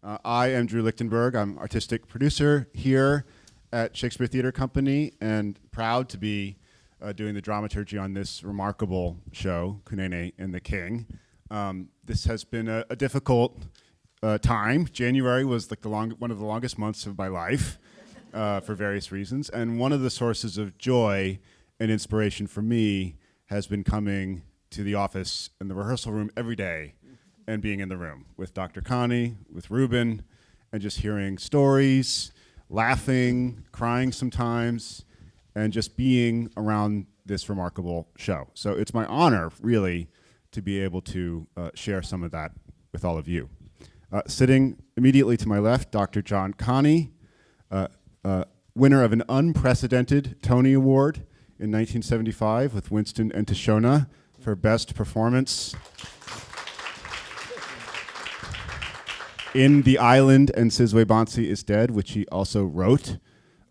I am Drew Lichtenberg. I'm artistic producer here at Shakespeare Theatre Company and proud to be doing the dramaturgy on this remarkable show, Kunene and the King. This has been a difficult time. January was like one of the longest months of my life for various reasons. And one of the sources of joy and inspiration for me has been coming to the office in the rehearsal room every day and being in the room with Dr. Kani, with Ruben, and just hearing stories, laughing, crying sometimes, and just being around this remarkable show. So it's my honor, really, to be able to share some of that with all of you. Sitting immediately to my left, Dr. John Kani, winner of an unprecedented Tony Award in 1975 with Winston and Tishona for Best Performance in The Island and Sizwe Bansi is Dead, which he also wrote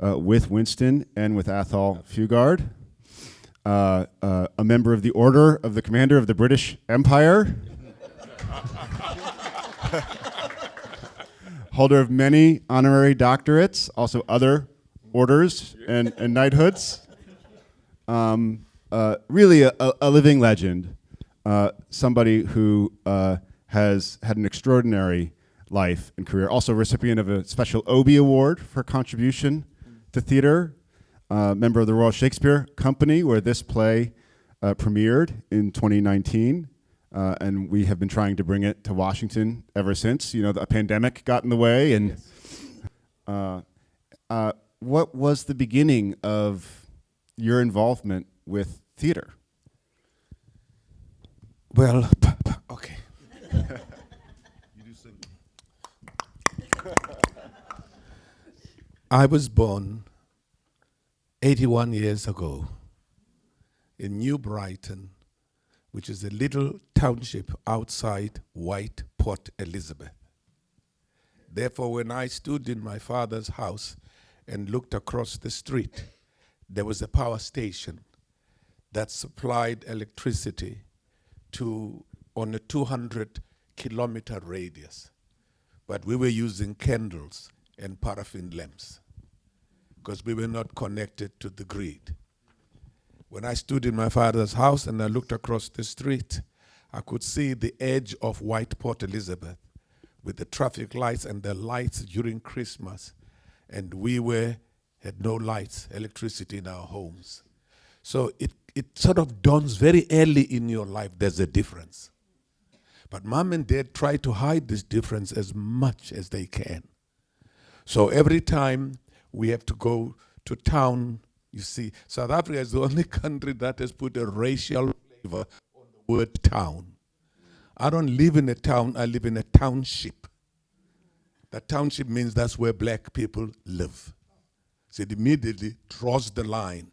with Winston and with Athol Fugard. A member of the Order of the Commander of the British Empire. Holder of many honorary doctorates, also other orders and knighthoods. Really a living legend. Somebody who has had an extraordinary life and career. Also recipient of a special Obie Award for contribution to theater. Member of the Royal Shakespeare Company, where this play premiered in 2019. And we have been trying to bring it to Washington ever since. You know, the pandemic got in the way. And what was the beginning of your involvement with theater? Well, okay. You do sing. I was born 81 years ago in New Brighton, which is a little township outside White Port Elizabeth. Therefore, when I stood in my father's house and looked across the street, there was a power station that supplied electricity on a 200-kilometer radius. But we were using candles and paraffin lamps because we were not connected to the grid. When I stood in my father's house and I looked across the street, I could see the edge of White Port Elizabeth with the traffic lights and the lights during Christmas. And we had no lights, electricity in our homes. So it sort of dawns very early in your life, there's a difference. But mom and dad try to hide this difference as much as they can. So every time we have to go to town, you see, South Africa is the only country that has put a racial flavor on the word town. I don't live in a town, I live in a township. That township means that's where black people live. So it immediately draws the line.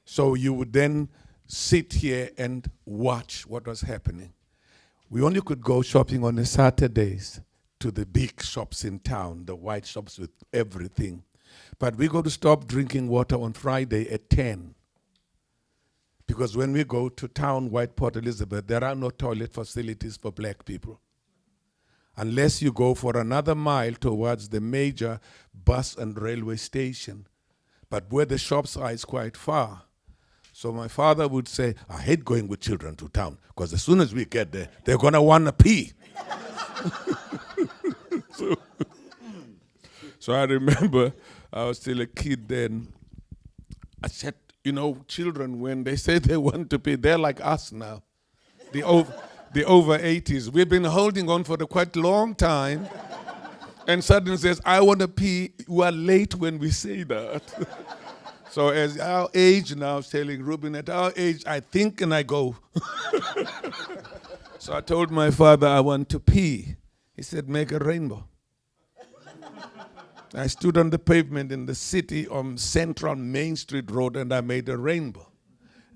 So you would then sit here and watch what was happening. We only could go shopping on the Saturdays to the big shops in town, the white shops with everything. But we go to stop drinking water on Friday at 10. Because when we go to town, White Port Elizabeth, there are no toilet facilities for black people. Unless you go for another mile towards the major bus and railway station. But where the shops are is quite far. So my father would say, I hate going with children to town, because as soon as we get there, they're going to want to pee. So I remember I was still a kid then. I said, you know, children, when they say they want to pee, they're like us now. The over 80s. We've been holding on for a quite long time. And suddenly says, I want to pee. You are late when we say that. So as our age now, I was telling Ruben, at our age, I think and I go. So I told my father I want to pee. He said, make a rainbow. I stood on the pavement in the city on Central Main Street Road and I made a rainbow.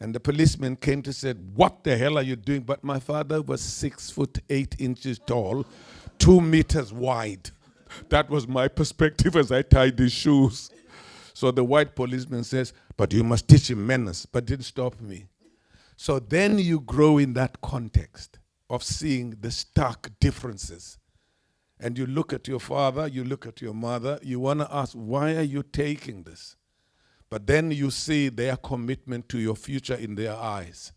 And the policeman came to say, what the hell are you doing? But my father was 6'8" tall, 2 meters wide. That was my perspective as I tied his shoes. So the white policeman says, but you must teach him manners, but didn't stop me. So then you grow in that context of seeing the stark differences And you look at your father, you look at your mother, you want to ask, why are you taking this? But then you see their commitment to your future in their eyes,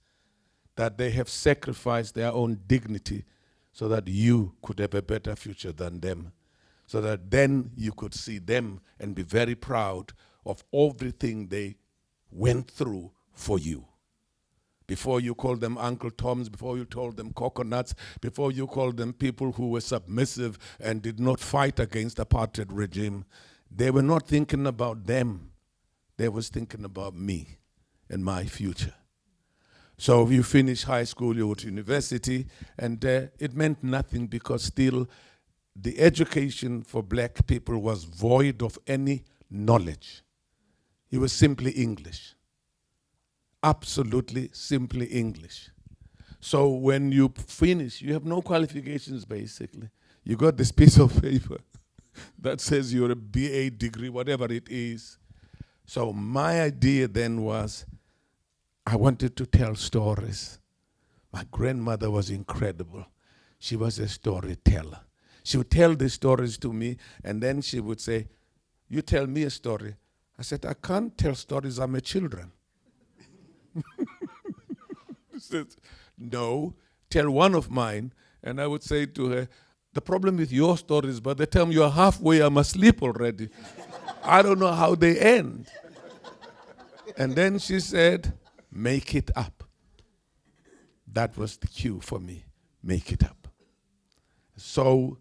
that they have sacrificed their own dignity so that you could have a better future than them, so that then you could see them and be very proud of everything they went through for you. Before you called them Uncle Toms, before you told them coconuts, before you called them people who were submissive and did not fight against the apartheid regime, they were not thinking about them. They was thinking about me and my future. So you finish high school, you go to university, and it meant nothing because still the education for black people was void of any knowledge. It was simply English. Absolutely simply English. So when you finish, you have no qualifications basically. You got this piece of paper that says you're a BA degree, whatever it is. So my idea then was I wanted to tell stories. My grandmother was incredible. She was a storyteller. She would tell the stories to me, and then she would say, you tell me a story. I said, I can't tell stories, I'm a children. She said, no, tell one of mine. And I would say to her, the problem with your stories, by the time you're halfway, I'm asleep already. I don't know how they end. And then she said, make it up. That was the cue for me, make it up. So,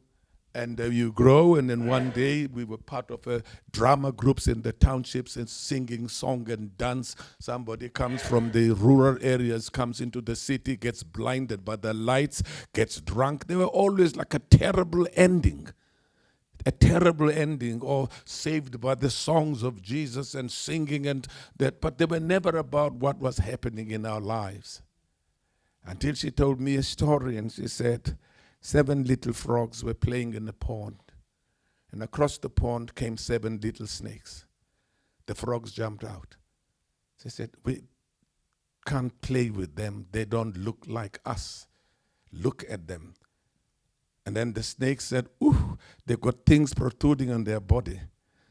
and you grow, and then one day we were part of drama groups in the townships and singing song and dance. Somebody comes from the rural areas, comes into the city, gets blinded by the lights, gets drunk. They were always like a terrible ending, or saved by the songs of Jesus and singing and that, but they were never about what was happening in our lives. Until she told me a story, and she said, 7 little frogs were playing in a pond, and across the pond came 7 little snakes. The frogs jumped out. She said, we can't play with them. They don't look like us. Look at them. And then the snake said, ooh, they've got things protruding on their body.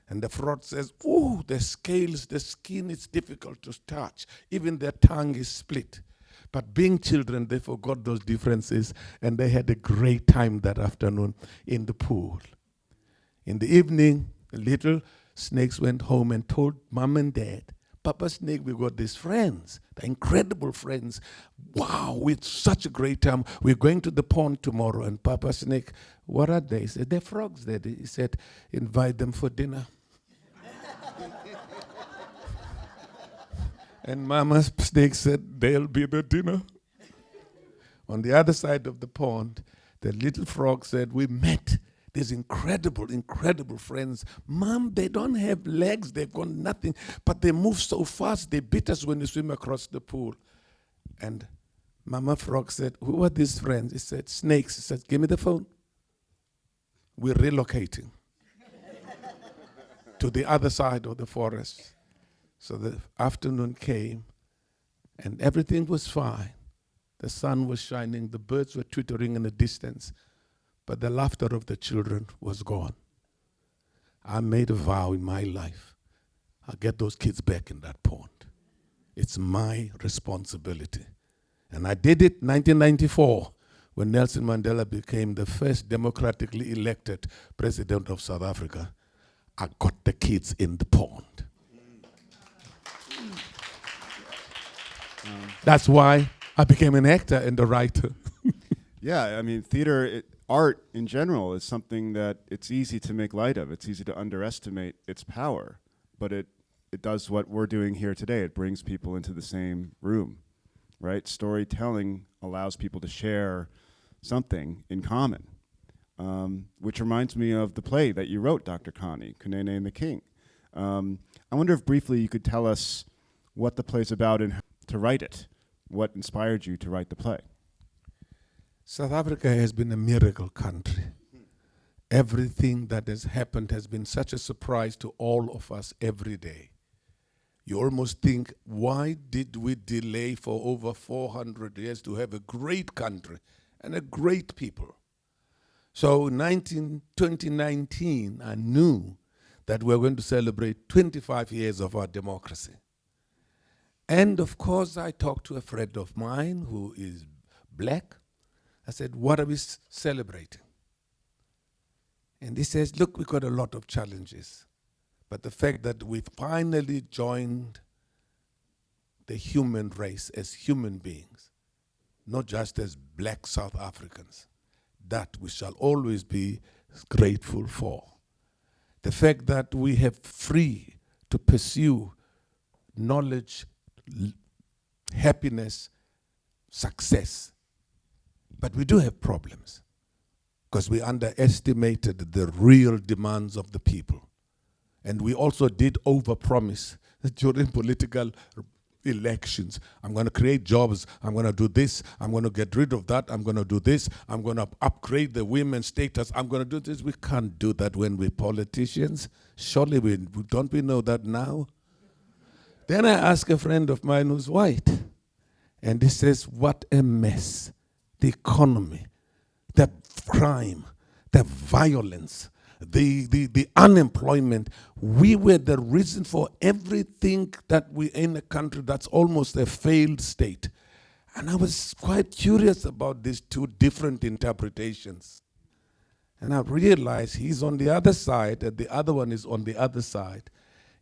And the frog says, ooh, the scales, the skin is difficult to touch. Even their tongue is split. But being children, they forgot those differences, and they had a great time that afternoon in the pool. In the evening, the little snakes went home and told Mom and Dad, Papa Snake, we got these friends, the incredible friends. Wow, it's such a great time. We're going to the pond tomorrow. And Papa Snake, what are they? He said, they're frogs, Daddy. He said, invite them for dinner. And Mama Snake said, they'll be the dinner. On the other side of the pond, the little frog said, we met these incredible, incredible friends. Mom, they don't have legs, they've got nothing, but they move so fast, they beat us when we swim across the pool. And Mama Frog said, who are these friends? He said, snakes. He said, give me the phone. We're relocating to the other side of the forest. So the afternoon came, and everything was fine. The sun was shining, the birds were twittering in the distance, but the laughter of the children was gone. I made a vow in my life. I'll get those kids back in that pond. It's my responsibility. And I did it in 1994 when Nelson Mandela became the first democratically elected president of South Africa. I got the kids in the pond. That's why I became an actor and a writer. Yeah, I mean, theater, art in general is something that it's easy to make light of. It's easy to underestimate its power, but it does what we're doing here today. It brings people into the same room, right? Storytelling allows people to share something in common, which reminds me of the play that you wrote, Dr. Kani, Kunene and the King. I wonder if briefly you could tell us what the play's about and how to write it. What inspired you to write the play? South Africa has been a miracle country. Everything that has happened has been such a surprise to all of us every day. You almost think, why did we delay for over 400 years to have a great country and a great people? So 2019, I knew that we were going to celebrate 25 years of our democracy. And of course, I talked to a friend of mine who is black. I said, what are we celebrating? And he says, look, we've got a lot of challenges. But the fact that we finally joined the human race as human beings, not just as black South Africans, that we shall always be grateful for. The fact that we have free to pursue knowledge, happiness, success. But we do have problems because we underestimated the real demands of the people. And we also did overpromise during political elections. I'm going to create jobs. I'm going to do this. I'm going to get rid of that. I'm going to do this. I'm going to upgrade the women's status. I'm going to do this. We can't do that when we're politicians. Surely don't we know that now? Then I asked a friend of mine who's white, and he says, what a mess. The economy, the crime, the violence, the unemployment. We were the reason for everything that we in a country that's almost a failed state. And I was quite curious about these two different interpretations. And I realized he's on the other side and the other one is on the other side.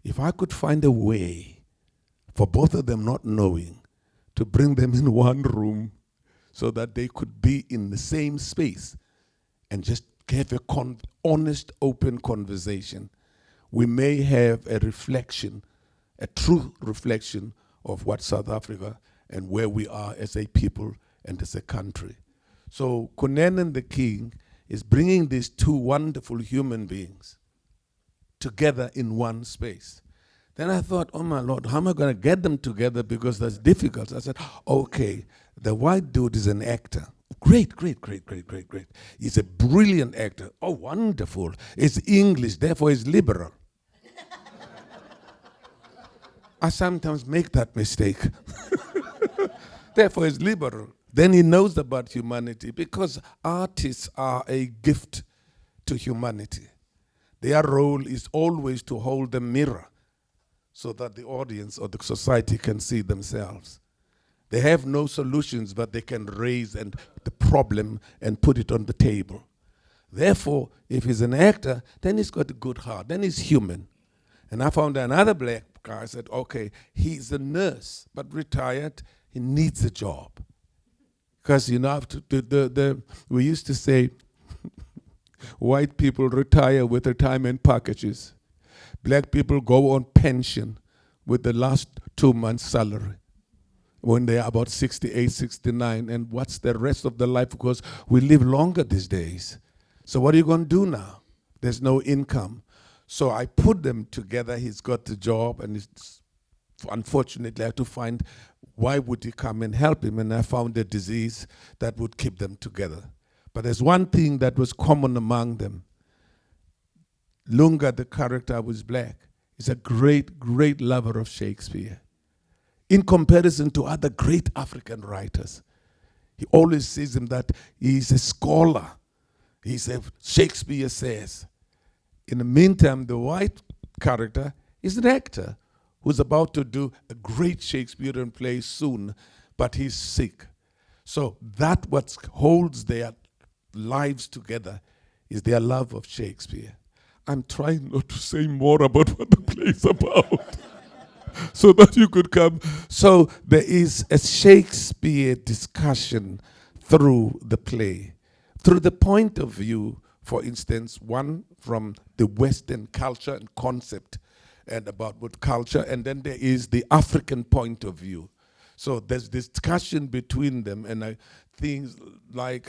If I could find a way for both of them not knowing to bring them in one room so that they could be in the same space and just have a honest, open conversation, we may have a reflection, a true reflection of what South Africa and where we are as a people and as a country. So KUNENE and the King is bringing these two wonderful human beings together in one space. Then I thought, oh my Lord, how am I going to get them together because that's difficult. I said, okay, the white dude is an actor. Great. He's a brilliant actor. Oh, wonderful. It's English, therefore it's liberal. I sometimes make that mistake. Therefore it's liberal. Then he knows about humanity because artists are a gift to humanity. Their role is always to hold the mirror so that the audience or the society can see themselves. They have no solutions, but they can raise the problem and put it on the table. Therefore, if he's an actor, then he's got a good heart. Then he's human. And I found another black guy. I said, okay, he's a nurse, but retired. He needs a job. Because, you know, we used to say, white people retire with retirement packages. Black people go on pension with the last 2 months' salary when they are about 68, 69, and what's the rest of their life? Because we live longer these days. So what are you going to do now? There's no income. So I put them together. He's got the job, and unfortunately I had to find why would he come and help him, and I found a disease that would keep them together. But there's one thing that was common among them. Lunga, the character, was black. He's a great, great lover of Shakespeare. In comparison to other great African writers, he always sees him that he's a scholar. He's a Shakespeare says. In the meantime, the white character is an actor who's about to do a great Shakespearean play soon, but he's sick. So that what holds their lives together is their love of Shakespeare. I'm trying not to say more about what the play is about. So that you could come. So there is a Shakespeare discussion through the play, through the point of view, for instance, one from the Western culture and concept and about what culture, and then there is the African point of view. So there's discussion between them, and things like,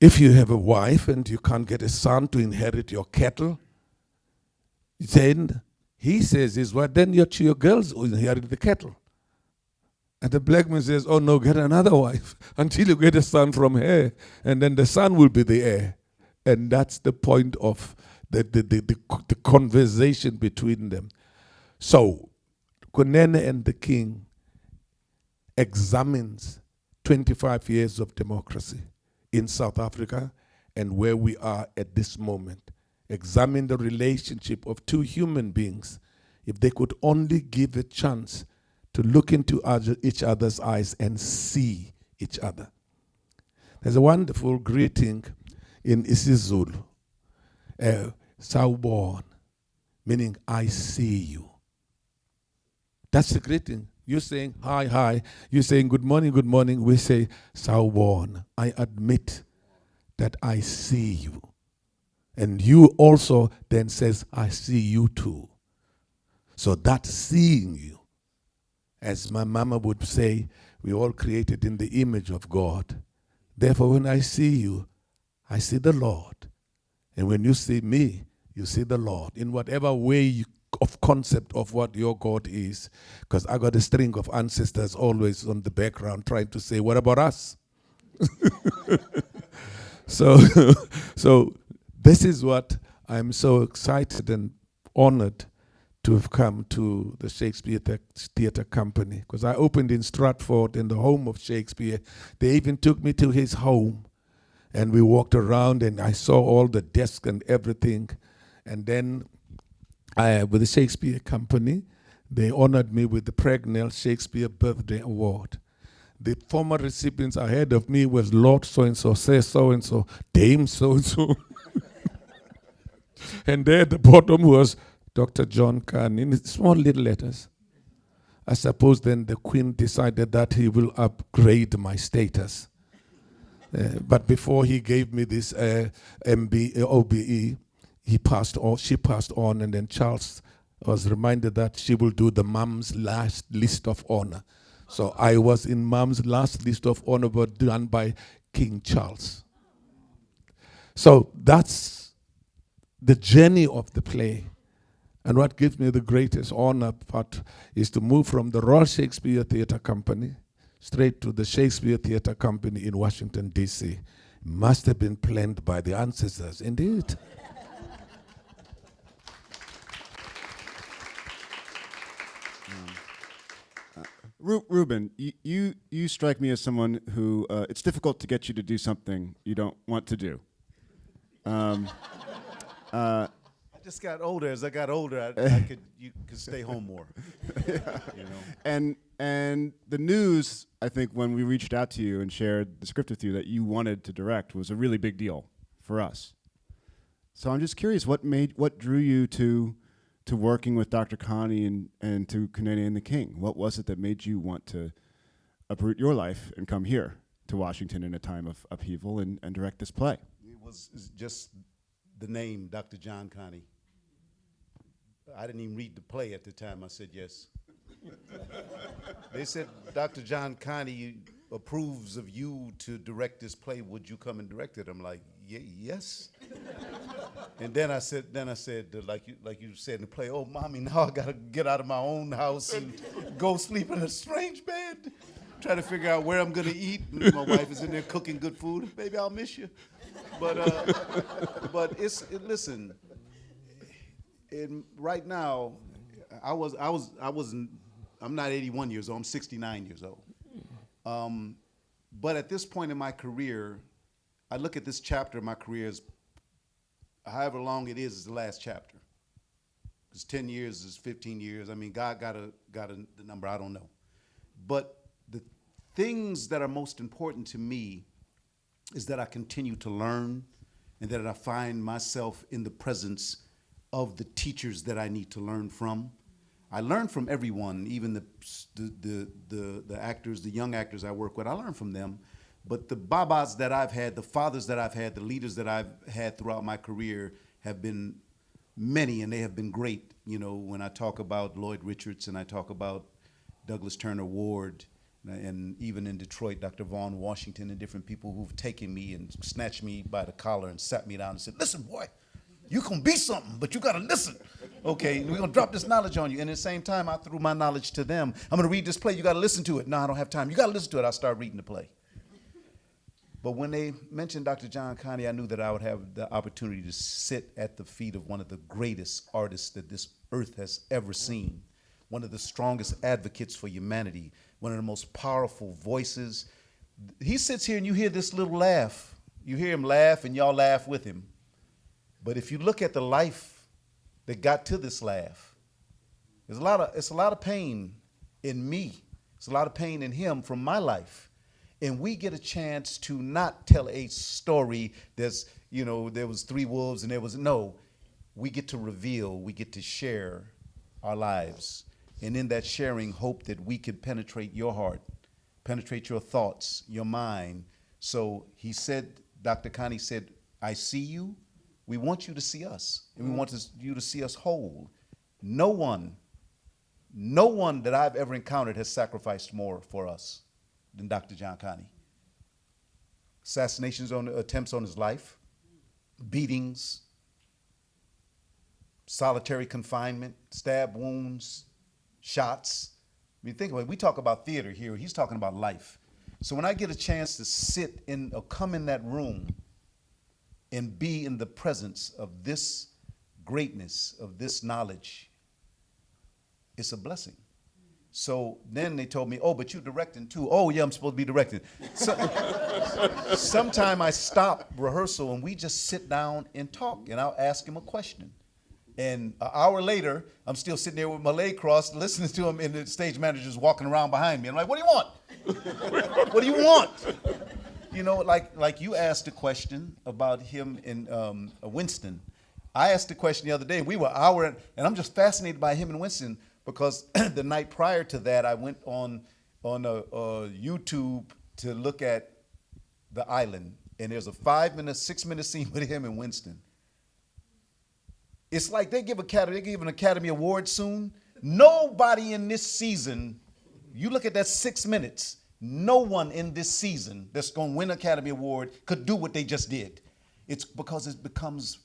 if you have a wife and you can't get a son to inherit your cattle, then he says is what, then your girls will inherit the cattle. And the black man says, oh no, get another wife until you get a son from her, and then the son will be the heir. And that's the point of the conversation between them. So, KUNENE and the King examines 25 years of democracy in South Africa and where we are at this moment. Examine the relationship of two human beings. If they could only give a chance to look into each other's eyes and see each other. There's a wonderful greeting in isiZulu, sawubona, meaning I see you. That's the greeting. You're saying hi, hi. You're saying good morning, good morning. We say sawubona. I admit that I see you. And you also then says, I see you too. So that seeing you, as my mama would say, we all created in the image of God. Therefore, when I see you, I see the Lord. And when you see me, you see the Lord. In whatever way of concept of what your God is. Because I got a string of ancestors always on the background trying to say, what about us? So this is what I'm so excited and honored to have come to the Shakespeare Theatre Company, because I opened in Stratford, in the home of Shakespeare. They even took me to his home, and we walked around, and I saw all the desks and everything. And then with the Shakespeare Company, they honored me with the Pregnell Shakespeare Birthday Award. The former recipients ahead of me was Lord so-and-so, Sir so-and-so, Dame so-and-so. And there at the bottom was Dr. John Kani in small little letters. I suppose then the Queen decided that he will upgrade my status. But before he gave me this OBE, she passed on, and then Charles was reminded that she will do the Mum's last list of honor. So I was in Mum's last list of honor, but done by King Charles. So that's the journey of the play. And what gives me the greatest honor part is to move from the Royal Shakespeare Theatre Company straight to the Shakespeare Theatre Company in Washington, D.C. It must have been planned by the ancestors, indeed. Ruben, you strike me as someone who, it's difficult to get you to do something you don't want to do. I just got older. As I got older, you could stay home more. Yeah. You know? And the news, I think, when we reached out to you and shared the script with you that you wanted to direct was a really big deal for us. So I'm just curious, what drew you to working with Dr. Kani and to KUNENE and the King? What was it that made you want to uproot your life and come here to Washington in a time of upheaval and direct this play? It was just the name, Dr. John Kani. I didn't even read the play at the time. I said yes. They said, Dr. John Kani approves of you to direct this play. Would you come and direct it? I'm like, yes. And then I said, like you said in the play, oh, mommy, now I gotta get out of my own house and go sleep in a strange bed. Try to figure out where I'm gonna eat. And my wife is in there cooking good food. Baby, I'll miss you. But listen. Right now, I'm not 81 years old. I'm 69 years old. But at this point in my career, I look at this chapter of my career as however long it is the last chapter. Because 10 years is 15 years. I mean, God got the number. I don't know. But the things that are most important to me is that I continue to learn and that I find myself in the presence of the teachers that I need to learn from. I learn from everyone, even the actors, the young actors I work with. I learn from them. But the babas that I've had, the fathers that I've had, the leaders that I've had throughout my career have been many, and they have been great. You know, when I talk about Lloyd Richards and I talk about Douglas Turner Ward, and even in Detroit, Dr. Vaughn Washington, and different people who've taken me and snatched me by the collar and sat me down and said, listen, boy, you can be something, but you got to listen. Okay, we're going to drop this knowledge on you. And at the same time, I threw my knowledge to them. I'm going to read this play. You got to listen to it. No, I don't have time. You got to listen to it. I start reading the play. But when they mentioned Dr. John Kani, I knew that I would have the opportunity to sit at the feet of one of the greatest artists that this earth has ever seen, one of the strongest advocates for humanity, one of the most powerful voices. He sits here and you hear this little laugh You hear him laugh and y'all laugh with him. But if you look at the life that got to this laugh, it's a lot of pain in me. It's a lot of pain in him from my life. And we get a chance to not tell a story that's, there was 3 wolves and we get to reveal, we get to share our lives. And in that sharing, hope that we can penetrate your heart, penetrate your thoughts, your mind. So he said, Dr. Kani said, I see you. We want you to see us. And we want you to see us whole. No one that I've ever encountered has sacrificed more for us than Dr. John Kani. Assassinations attempts on his life, beatings, solitary confinement, stab wounds, shots. I mean, think about it. We talk about theater here. He's talking about life. So when I get a chance to sit in or come in that room and be in the presence of this greatness, of this knowledge, it's a blessing. So then they told me, oh, but you're directing too. Oh, yeah, I'm supposed to be directing. So, sometime I stop rehearsal and we just sit down and talk, and I'll ask him a question. And an hour later, I'm still sitting there with my leg crossed, listening to him, and the stage manager's walking around behind me. I'm like, what do you want? What do you want? Like you asked a question about him in Winston. I asked a question the other day, and we were an hour, and I'm just fascinated by him and Winston, because the night prior to that, I went on YouTube to look at The Island, and there's a 5-minute, 6-minute scene with him and Winston. It's like they give an Academy Award soon. Nobody in this season, you look at that 6 minutes, no one in this season that's going to win an Academy Award could do what they just did. It's because it becomes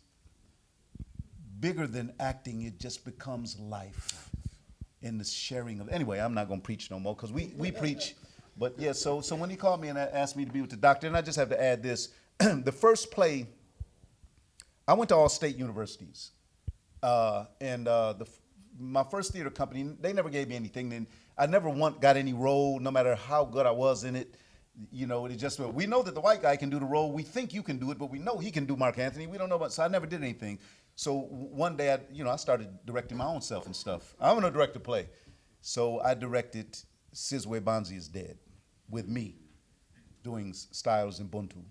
bigger than acting. It just becomes life in the sharing of. Anyway, I'm not going to preach no more because we preach. But yeah, so when he called me and asked me to be with the doctor, and I just have to add this, the first play, I went to all state universities. My first theater company, they never gave me anything. Then I never got any role, no matter how good I was in it. It just, we know that the white guy can do the role. We think you can do it, but we know he can do Mark Anthony. We don't know about, so I never did anything. So one day, I started directing my own self and stuff. I'm gonna direct a play. So I directed Sizwe Banzi is Dead with me, doing Styles and Buntu.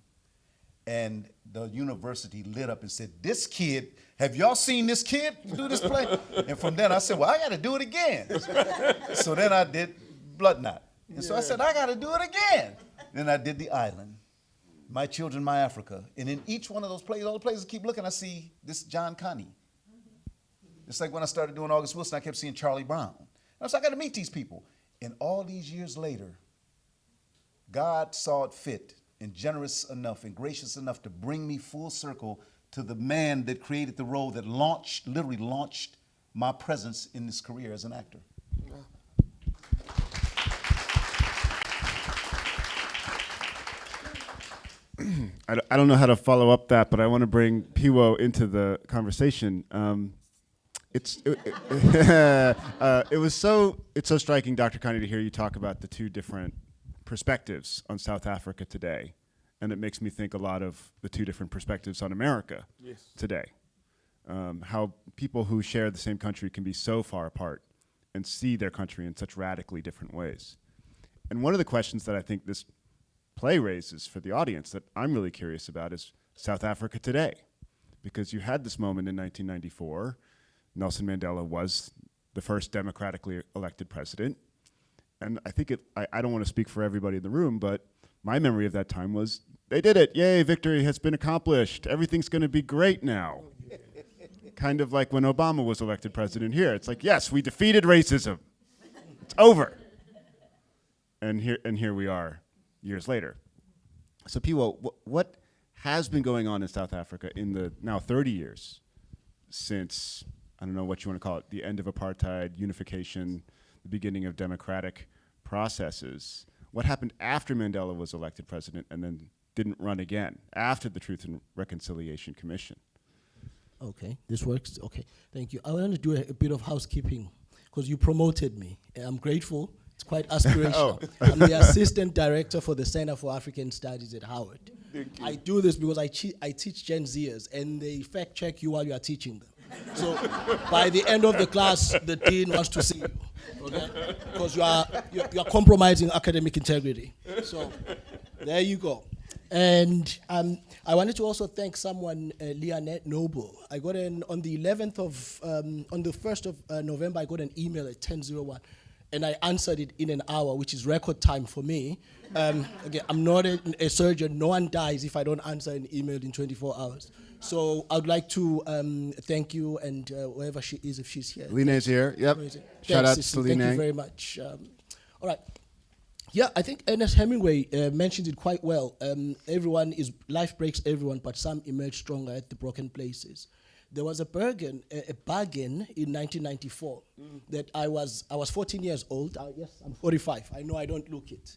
And the university lit up and said, this kid, have y'all seen this kid do this play? And from then I said, well, I got to do it again. So then I did Blood Knot. And so I said, I got to do it again. Then I did The Island, My Children, My Africa. And in each one of those plays, all the places I keep looking, I see this John Kani. It's like when I started doing August Wilson, I kept seeing Charlie Brown. And I was like, I got to meet these people. And all these years later, God saw it fit and generous enough and gracious enough to bring me full circle to the man that created the role that literally launched my presence in this career as an actor. I don't know how to follow up that, but I want to bring Piwo into the conversation. It's so striking, Dr. Kani, to hear you talk about the two different perspectives on South Africa today, and it makes me think a lot of the two different perspectives on America today. How people who share the same country can be so far apart and see their country in such radically different ways. And one of the questions that I think this play raises for the audience that I'm really curious about is South Africa today, because you had this moment in 1994. Nelson Mandela was the first democratically elected president. And I think I don't want to speak for everybody in the room, but my memory of that time was, they did it. Yay, victory has been accomplished. Everything's going to be great now. Kind of like when Obama was elected president here. It's like, yes, we defeated racism. It's over. And here we are years later. So Piwo, what has been going on in South Africa in the now 30 years since, I don't know what you want to call it, the end of apartheid, unification, the beginning of democratic processes? What happened after Mandela was elected president and then didn't run again, after the Truth and Reconciliation Commission? Okay, this works. Okay, thank you. I want to do a bit of housekeeping because you promoted me. I'm grateful. It's quite aspirational. I'm the assistant director for the Center for African Studies at Howard. I do this because I teach Gen Zers, and they fact check you while you are teaching them. So by the end of the class, the dean wants to see you, okay? Because you are compromising academic integrity. So there you go. And I wanted to also thank someone, Leonette Noble. I got on the 1st of November, I got an email at 10:01, and I answered it in an hour, which is record time for me. Again, I'm not a surgeon. No one dies if I don't answer an email in 24 hours. So I would like to thank you, and wherever she is, if she's here. Line's here. Yep. Shout out to Line. Thank you very much. All right. Yeah, I think Ernest Hemingway mentioned it quite well. Life breaks everyone, but some emerge stronger at the broken places. There was a bargain in 1994 that I was 14 years old. Yes, I'm 45. I know I don't look it.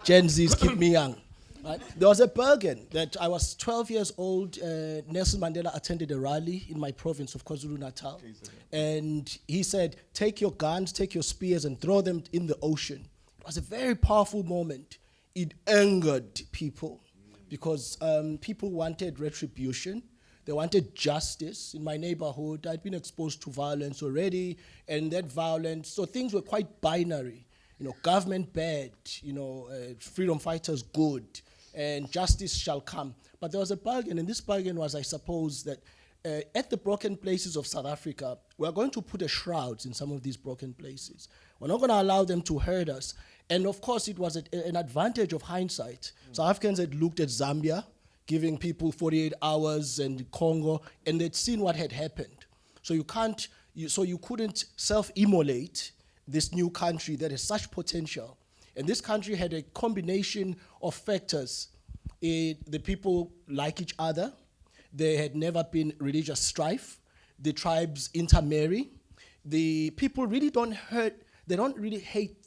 Gen Zs keep me young. Right? There was a bargain that I was 12 years old. Nelson Mandela attended a rally in my province of KwaZulu-Natal. And he said, take your guns, take your spears, and throw them in the ocean. It was a very powerful moment. It angered people because people wanted retribution. They wanted justice. In my neighborhood, I'd been exposed to violence already, and that violence, so things were quite binary. Government bad, freedom fighters good, and justice shall come. But there was a bargain, and this bargain was, I suppose, that at the broken places of South Africa, we're going to put a shroud in some of these broken places. We're not going to allow them to hurt us. And of course, it was an advantage of hindsight. South Africans had looked at Zambia, giving people 48 hours, and Congo, and they'd seen what had happened. So you couldn't self-immolate this new country that has such potential. And this country had a combination of factors. The people like each other. There had never been religious strife. The tribes intermarry. The people really don't really hate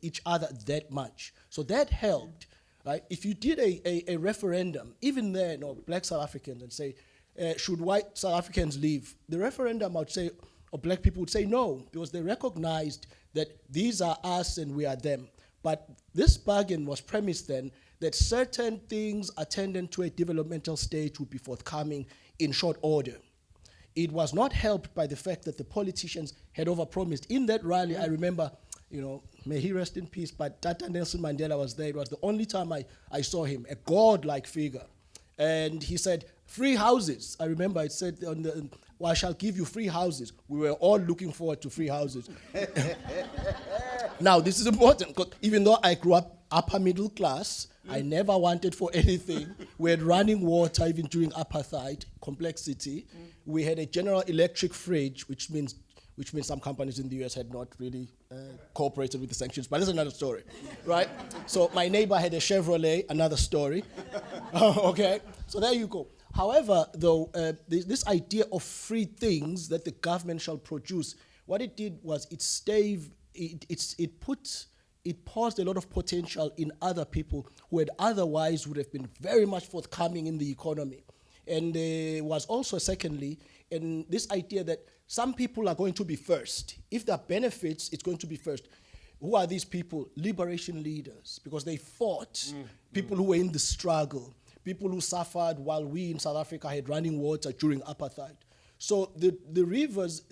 each other that much. So that helped. Right? If you did a referendum, even then, or black South Africans, and say, should white South Africans leave? The referendum, I would say, or black people would say no, because they recognized that these are us and we are them. But this bargain was premised then that certain things attendant to a developmental stage would be forthcoming in short order. It was not helped by the fact that the politicians had overpromised. In that rally, I remember, may he rest in peace, but Tata Nelson Mandela was there. It was the only time I saw him, a god-like figure. And he said, free houses. I remember it said, I shall give you free houses. We were all looking forward to free houses. Now, this is important, because even though I grew up upper middle class, I never wanted for anything. We had running water even during apartheid, complexity. We had a General Electric fridge, which means some companies in the US had not really cooperated with the sanctions, but that's another story, right? So my neighbor had a Chevrolet, another story. Okay, so there you go. However, though, this idea of free things that the government shall produce, what it did was it paused a lot of potential in other people who had otherwise would have been very much forthcoming in the economy. And there was also, secondly, in this idea that some people are going to be first. If there are benefits, it's going to be first. Who are these people? Liberation leaders, because they fought, people who were in the struggle, people who suffered while we in South Africa had running water during apartheid. So the rivers,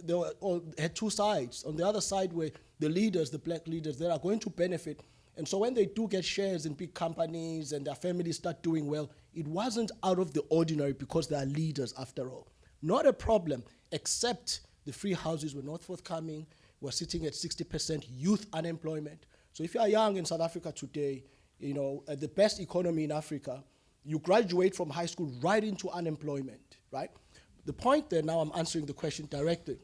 had two sides. On the other side were the leaders, the black leaders, that are going to benefit. And so when they do get shares in big companies and their families start doing well, it wasn't out of the ordinary because they are leaders after all. Not a problem, except the free houses were not forthcoming. We're sitting at 60% youth unemployment. So if you are young in South Africa today, the best economy in Africa, you graduate from high school right into unemployment, right? The point there, now I'm answering the question directly.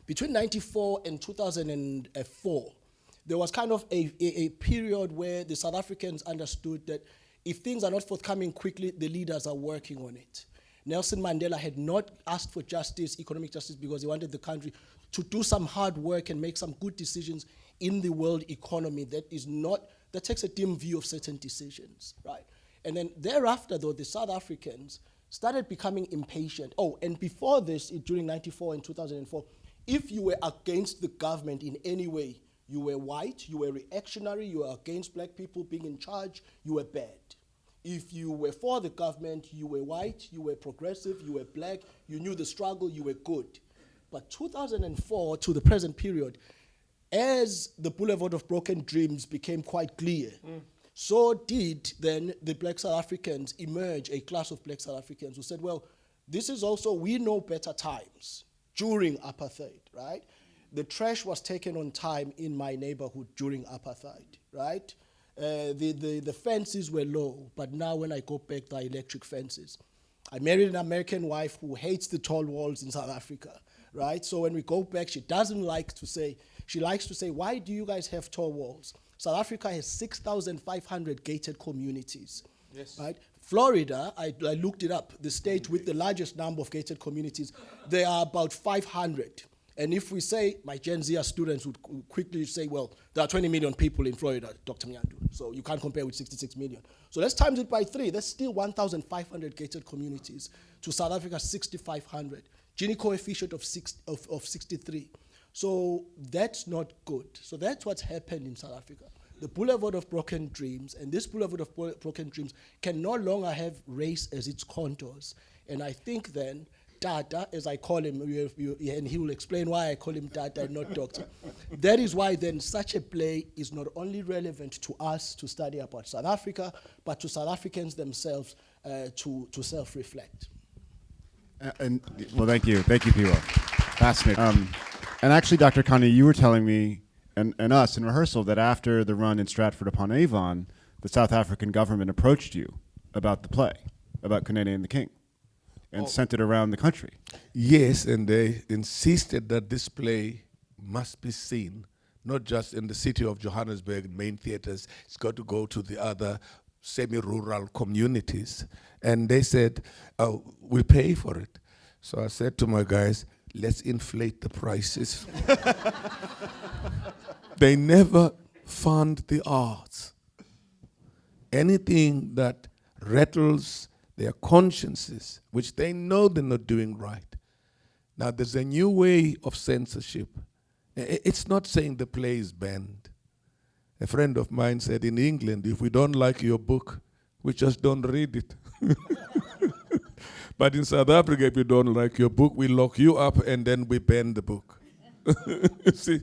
Between 94 and 2004, there was kind of a period where the South Africans understood that if things are not forthcoming quickly, the leaders are working on it. Nelson Mandela had not asked for justice, economic justice, because he wanted the country to do some hard work and make some good decisions in the world economy that takes a dim view of certain decisions, right? And then thereafter, though, the South Africans started becoming impatient. Oh, and before this, during 94 and 2004, if you were against the government in any way, You were white, you were reactionary, you were against black people being in charge, you were bad. If you were for the government, you were white, you were progressive, you were black, you knew the struggle, you were good. But 2004 to the present period, as the Boulevard of Broken Dreams became quite clear, so did then the black South Africans emerge, a class of black South Africans who said, well, this is also, we know better times during apartheid, right? The trash was taken on time in my neighborhood during apartheid, right? The fences were low, but now when I go back, they're electric fences. I married an American wife who hates the tall walls in South Africa, right? So when we go back, she doesn't like to say, she likes to say, why do you guys have tall walls? South Africa has 6,500 gated communities, right? Florida, I looked it up, the state with the largest number of gated communities, there are about 500. And if we say, my Gen Z students would quickly say, well, there are 20 million people in Florida, Dr. Myandu, so you can't compare with 66 million. So let's times it by 3, that's still 1,500 gated communities to South Africa's 6,500. Gini coefficient of 63. So that's not good. So that's what's happened in South Africa. The Boulevard of Broken Dreams, and this Boulevard of Broken Dreams can no longer have race as its contours. And I think then, Tata, as I call him, and he will explain why I call him Tata and not Doctor. That is why then such a play is not only relevant to us to study about South Africa, but to South Africans themselves to self-reflect. And well, thank you, Piwo. Fascinating. And actually, Dr. Kani, you were telling me and us in rehearsal that after the run in Stratford-upon-Avon, the South African government approached you about the play, about Kunene and the King, and sent it around the country. Yes, and they insisted that this play must be seen, not just in the city of Johannesburg, main theaters, it's got to go to the other semi-rural communities. And they said, oh, we'll pay for it. So I said to my guys, let's inflate the prices. They never fund the arts. Anything that rattles their consciences, which they know they're not doing right. Now, there's a new way of censorship. It's not saying the play is banned. A friend of mine said, in England, if we don't like your book, we just don't read it. But in South Africa, if you don't like your book, we lock you up and then we ban the book. See?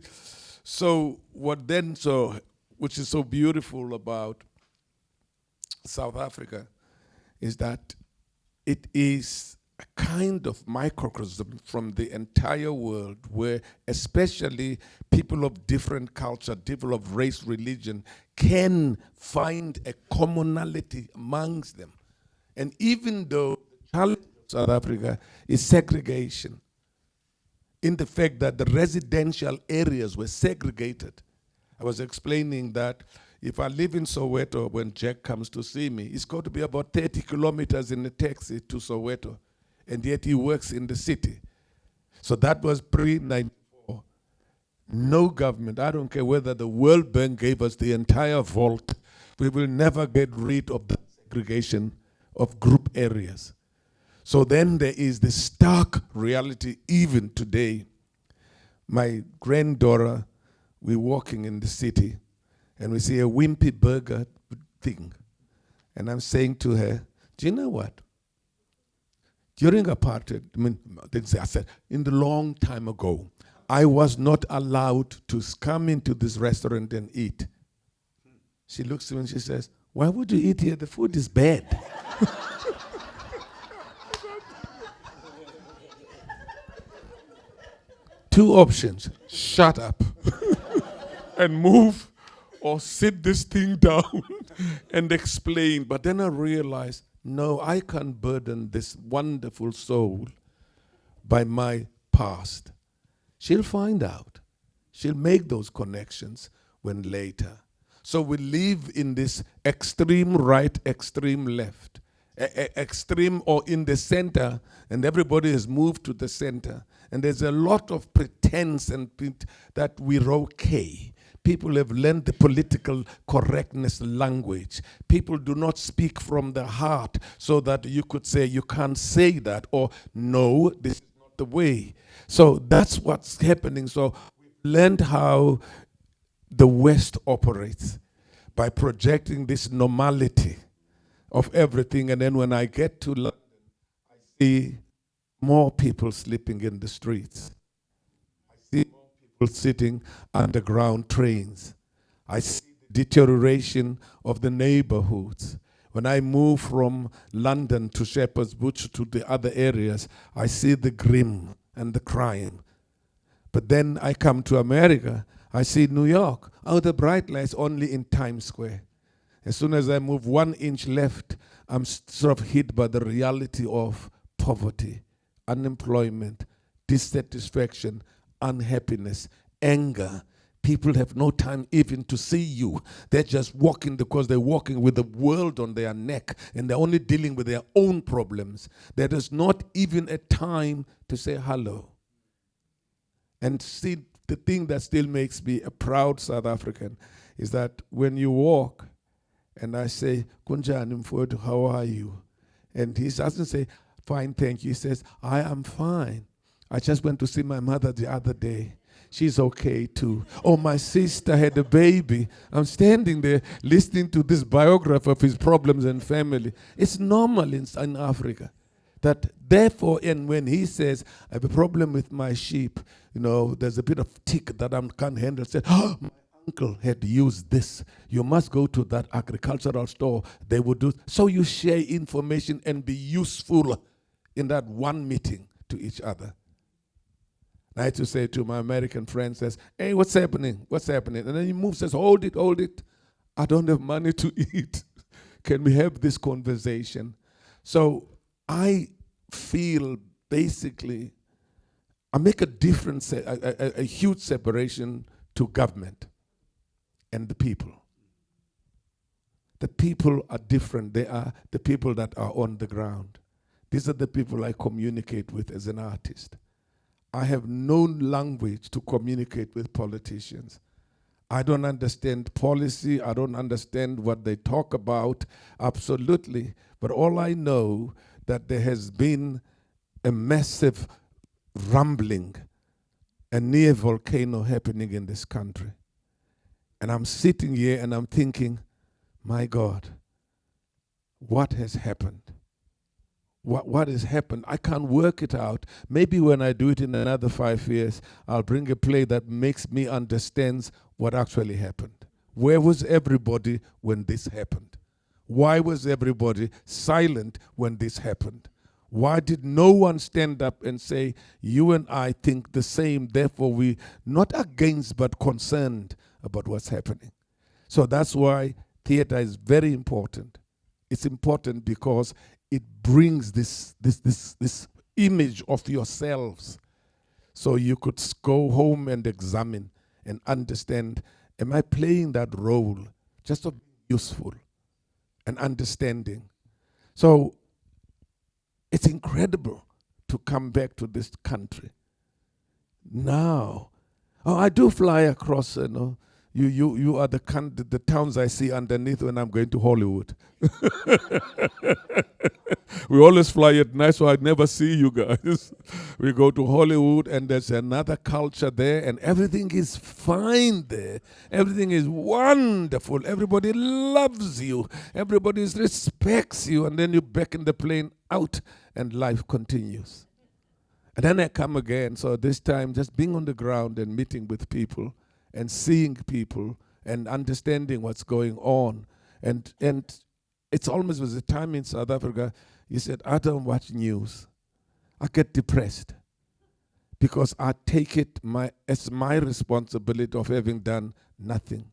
So which is so beautiful about South Africa is that it is a kind of microcosm from the entire world where especially people of different culture, people of race, religion, can find a commonality amongst them. And even though the challenge of South Africa is segregation, in the fact that the residential areas were segregated. I was explaining that if I live in Soweto, when Jack comes to see me, it's got to be about 30 kilometers in a taxi to Soweto, and yet he works in the city. So that was pre-94. No government, I don't care whether the World Bank gave us the entire vault, we will never get rid of the segregation of group areas. So then there is the stark reality even today. My granddaughter, we're walking in the city and we see a wimpy burger thing. And I'm saying to her, do you know what? During apartheid, I said, in the long time ago, I was not allowed to come into this restaurant and eat. She looks at me and she says, why would you eat here? The food is bad. Two options, shut up and move, or sit this thing down and explain. But then I realized, no, I can't burden this wonderful soul by my past. She'll find out. She'll make those connections when later. So we live in this extreme right, extreme left, extreme or in the center, and everybody has moved to the center. And there's a lot of pretense and that we're okay. People have learned the political correctness language. People do not speak from the heart so that you could say you can't say that, or no, this is not the way. So that's what's happening. So we've learned how the West operates, by projecting this normality of everything. And then when I get to London, I see more people sleeping in the streets. I see more people sitting underground trains. I see the deterioration of the neighborhoods. When I move from London to Shepherd's Bush to the other areas, I see the grim and the crime. But then I come to America, I see New York. Oh, the bright lights only in Times Square. As soon as I move 1 inch left, I'm sort of hit by the reality of poverty, unemployment, dissatisfaction, unhappiness, anger. People have no time even to see you. They're just walking because they're walking with the world on their neck and they're only dealing with their own problems. There is not even a time to say hello. And see, the thing that still makes me a proud South African is that when you walk and I say, Kunjani Mfowethu, how are you? And he doesn't say, fine, thank you. He says, I am fine. I just went to see my mother the other day. She's okay too. Oh, my sister had a baby. I'm standing there listening to this biography of his problems and family. It's normal in Africa. That therefore, and when he says, I have a problem with my sheep, there's a bit of tick that I can't handle. Say, oh, my uncle had used this. You must go to that agricultural store. They would do. So you share information and be useful in that one meeting to each other. I had to say to my American friend, says, hey, what's happening? What's happening? And then he moves, says, hold it. I don't have money to eat. Can we have this conversation? So I feel basically, I make a difference, a huge separation to government and the people. The people are different. They are the people that are on the ground. These are the people I communicate with as an artist. I have no language to communicate with politicians. I don't understand policy. I don't understand what they talk about, absolutely. But all I know that there has been a massive rumbling, a near volcano happening in this country. And I'm sitting here and I'm thinking, my God, what has happened? What has happened? I can't work it out. Maybe when I do it in another 5 years, I'll bring a play that makes me understand what actually happened. Where was everybody when this happened? Why was everybody silent when this happened? Why did no one stand up and say, you and I think the same, therefore we not against but concerned about what's happening? So that's why theater is very important. It's important because it brings this image of yourselves. So you could go home and examine and understand, am I playing that role just to be useful and understanding? So it's incredible to come back to this country. Now, I do fly across, you are the towns I see underneath when I'm going to Hollywood. We always fly at night, so I never see you guys. We go to Hollywood, and there's another culture there, and everything is fine there. Everything is wonderful. Everybody loves you. Everybody respects you, and then you back in the plane out, and life continues. And then I come again, so this time just being on the ground and meeting with people and seeing people and understanding what's going on. And it's almost was a time in South Africa, you said, I don't watch news. I get depressed because I take it as my responsibility of having done nothing.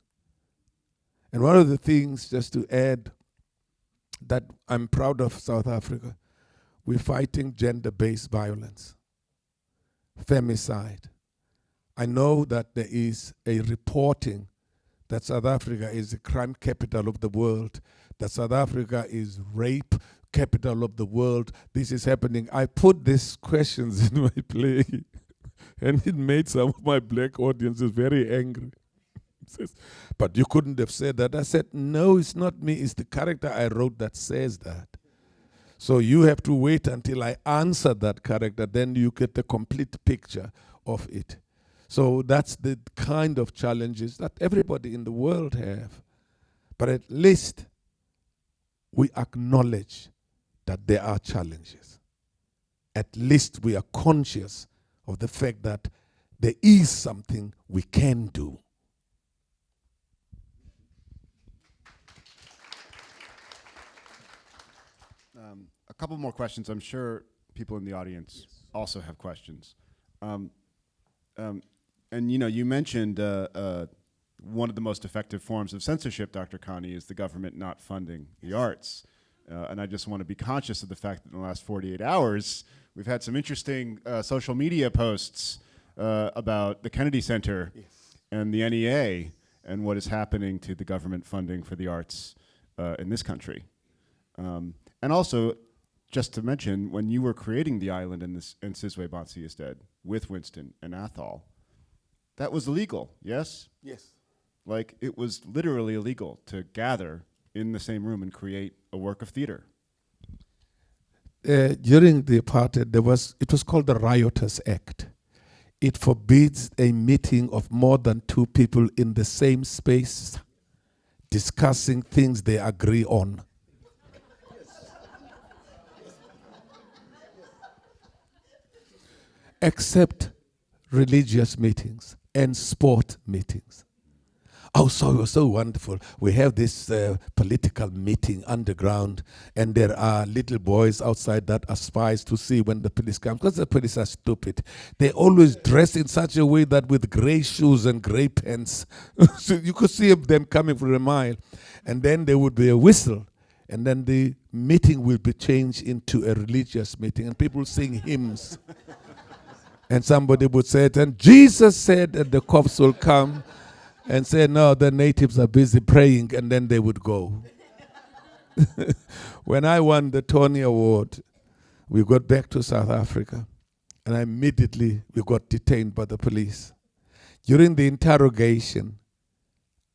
And one of the things, just to add, that I'm proud of South Africa, we're fighting gender-based violence, femicide. I know that there is a reporting that South Africa is the crime capital of the world, that South Africa is rape capital of the world. This is happening. I put these questions in my play, and it made some of my black audiences very angry. Says, but you couldn't have said that. I said, no, it's not me. It's the character I wrote that says that. So you have to wait until I answer that character, then you get the complete picture of it. So that's the kind of challenges that everybody in the world have. But at least we acknowledge that there are challenges. At least we are conscious of the fact that there is something we can do. A couple more questions. I'm sure people in the audience also have questions. And you mentioned one of the most effective forms of censorship, Dr. Kani, is the government not funding the arts. And I just want to be conscious of the fact that in the last 48 hours, we've had some interesting social media posts about the Kennedy Center and the NEA and what is happening to the government funding for the arts in this country. And also, just to mention, when you were creating the island in Sizwe Bansi is Dead with Winston and Athol, that was illegal, yes? Yes. Like, it was literally illegal to gather in the same room and create a work of theater. During the apartheid, it was called the Rioters Act. It forbids a meeting of more than two people in the same space discussing things they agree on. Except religious meetings and sport meetings. Oh, so wonderful. We have this political meeting underground, and there are little boys outside that are spies to see when the police come, because the police are stupid. They always dress in such a way that with gray shoes and gray pants, so you could see them coming from a mile, and then there would be a whistle, and then the meeting will be changed into a religious meeting, and people sing hymns. And somebody would say it, and Jesus said that the cops will come and say, no, the natives are busy praying, and then they would go. When I won the Tony Award, we got back to South Africa, and immediately we got detained by the police. During the interrogation,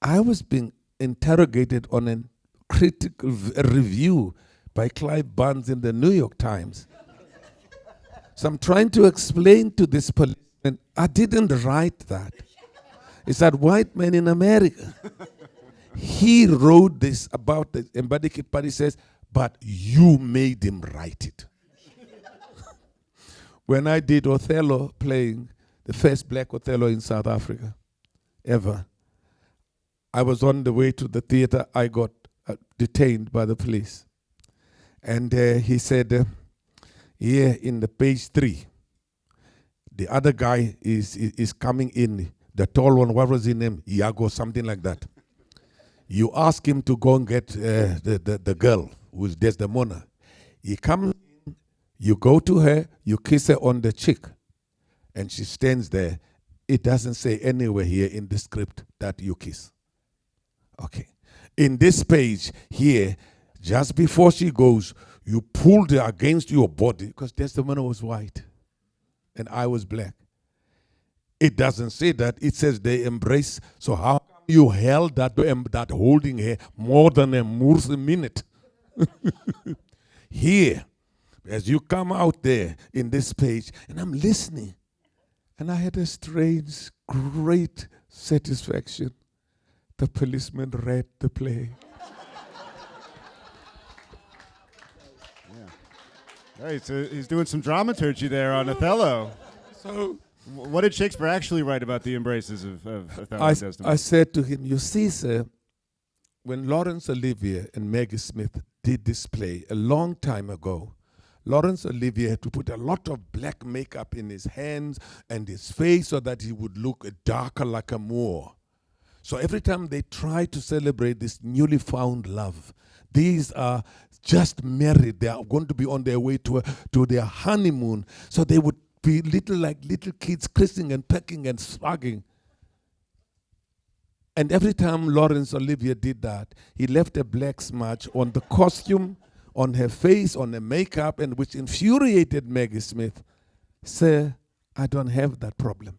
I was being interrogated on a critical review by Clive Barnes in the New York Times. So I'm trying to explain to this policeman, I didn't write that. It's that white man in America. He wrote this about the Mbadiki Party, says, but you made him write it. When I did Othello playing, the first black Othello in South Africa ever, I was on the way to the theater. I got detained by the police. And he said, here in the page 3, the other guy is coming in, the tall one, what was his name? Iago, something like that. You ask him to go and get the girl who's Desdemona. He comes in, you go to her, you kiss her on the cheek, and she stands there. It doesn't say anywhere here in the script that you kiss. Okay. In this page here, just before she goes, you pulled her against your body, because Desdemona was white and I was black. It doesn't say that. It says they embrace. So how come you held that holding her more than a minute? Here, as you come out there in this page, and I'm listening, and I had a strange, great satisfaction. The policeman read the play. Right, so he's doing some dramaturgy there on Othello. So What did Shakespeare actually write about the embraces of Othello and Desdemona? I said to him, you see, sir, when Laurence Olivier and Maggie Smith did this play a long time ago, Laurence Olivier had to put a lot of black makeup in his hands and his face so that he would look darker like a Moor. So every time they try to celebrate this newly found love, these are just married. They are going to be on their way to their honeymoon. So they would be little kids kissing and pecking and swagging. And every time Laurence Olivier did that, he left a black smudge on the costume, on her face, on the makeup, and which infuriated Maggie Smith. Sir, I don't have that problem.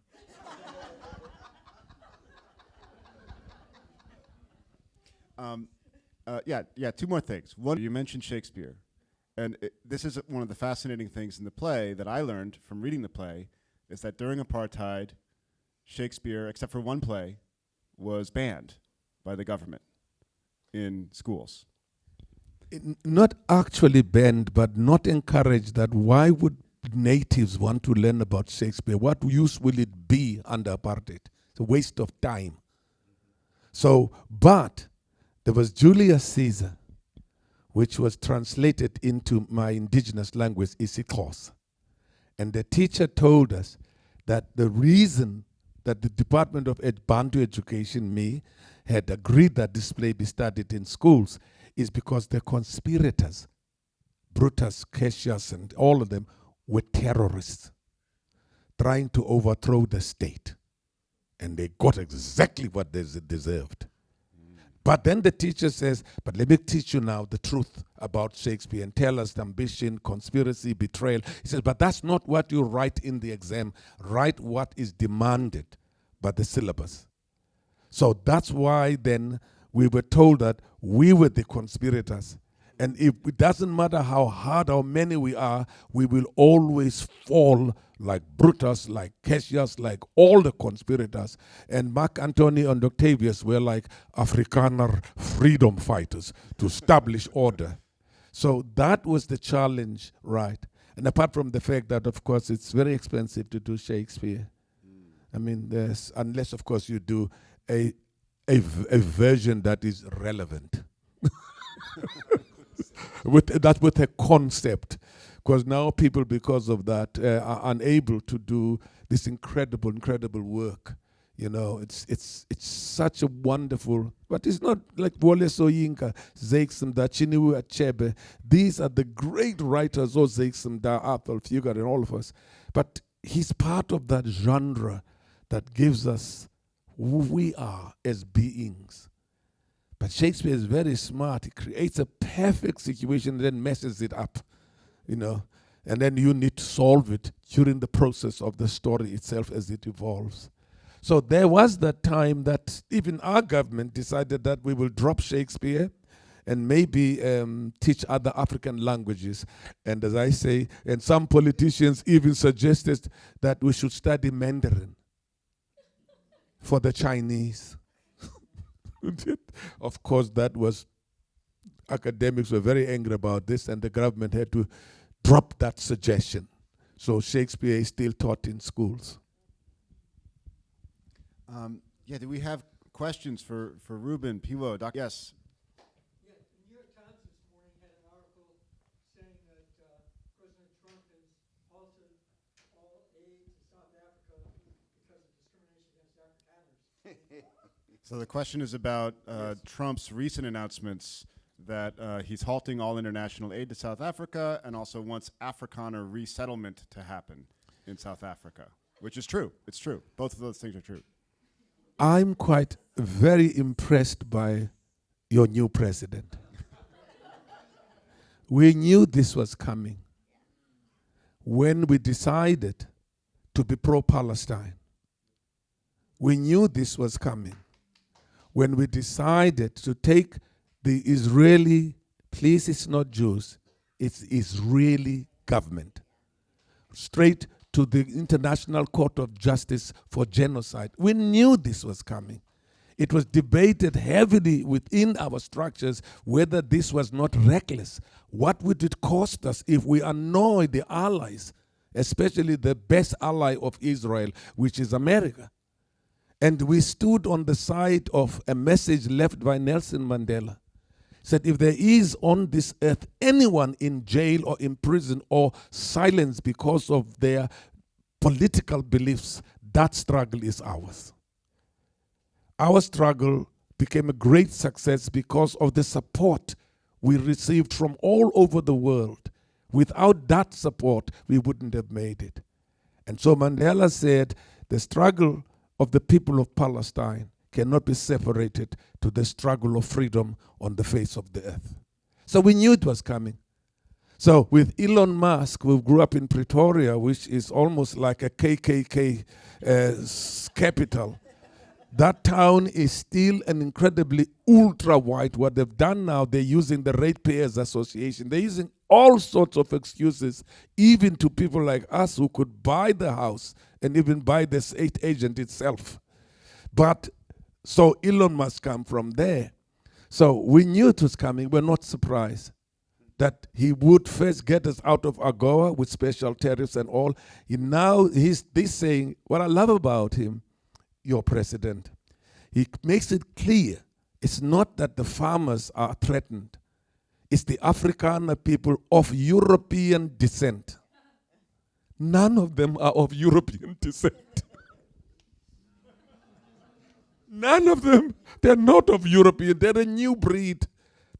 Two more things. One, you mentioned Shakespeare. And this is one of the fascinating things in the play that I learned from reading the play, is that during apartheid, Shakespeare, except for one play, was banned by the government in schools. Not actually banned, but not encouraged. That why would natives want to learn about Shakespeare? What use will it be under apartheid? It's a waste of time. So, but there was Julius Caesar, which was translated into my indigenous language, isiXhosa. And the teacher told us that the reason that the Department of Bantu Education, me, had agreed that this play be studied in schools is because the conspirators, Brutus, Cassius, and all of them, were terrorists trying to overthrow the state. And they got exactly what they deserved. But then the teacher says, but let me teach you now the truth about Shakespeare and tell us the ambition, conspiracy, betrayal. He says, but that's not what you write in the exam. Write what is demanded by the syllabus. So that's why then we were told that we were the conspirators. And if it doesn't matter how hard or many we are, we will always fall like Brutus, like Cassius, like all the conspirators. And Mark Antony and Octavius were like Afrikaner freedom fighters to establish order. So that was the challenge, right? And apart from the fact that, of course, it's very expensive to do Shakespeare. I mean, unless, of course, you do a version that is relevant. with a concept, because now people, because of that, are unable to do this incredible work. You know, it's such a wonderful, but it's not like Wole Soyinka, Zakesum Da, Chinua Achebe. These are the great writers, or Zakesum Da, Athol Fugard, and all of us. But he's part of that genre that gives us who we are as beings. But Shakespeare is very smart. He creates a perfect situation and then messes it up, you know. And then you need to solve it during the process of the story itself as it evolves. So there was that time that even our government decided that we will drop Shakespeare and maybe teach other African languages. And as I say, and some politicians even suggested that we should study Mandarin for the Chinese. Of course, that was, academics were very angry about this, and the government had to drop that suggestion. So Shakespeare is still taught in schools. Do we have questions for Ruben, Piwo, Doc? Yes. Yeah, the New York Times this morning had an article saying that President Trump has halted all aid to South Africa because of discrimination against Afrikaners. So the question is about Trump's recent announcements that he's halting all international aid to South Africa and also wants Afrikaner resettlement to happen in South Africa, which is true. It's true. Both of those things are true. I'm quite very impressed by your new president. We knew this was coming when we decided to be pro-Palestine. We knew this was coming when we decided to take the Israeli, please, it's not Jews, it's Israeli government, straight to the International Court of Justice for Genocide. We knew this was coming. It was debated heavily within our structures whether this was not reckless. What would it cost us if we annoy the allies, especially the best ally of Israel, which is America? And we stood on the side of a message left by Nelson Mandela. Said if there is on this earth anyone in jail or in prison or silenced because of their political beliefs, that struggle is ours. Our struggle became a great success because of the support we received from all over the world. Without that support, we wouldn't have made it. And so Mandela said the struggle of the people of Palestine cannot be separated to the struggle of freedom on the face of the earth. So we knew it was coming. So with Elon Musk, who grew up in Pretoria, which is almost like a KKK capital, that town is still an incredibly ultra-white. What they've done now, they're using the Ratepayers Association. They're using all sorts of excuses, even to people like us who could buy the house and even buy the state agent itself. But so Elon Musk come from there. So we knew it was coming. We're not surprised that he would first get us out of AGOA with special tariffs and all. He's saying, what I love about him, your president, he makes it clear it's not that the farmers are threatened. It's the Afrikaner people of European descent. None of them are of European descent. None of them. They're not of European. They're a new breed.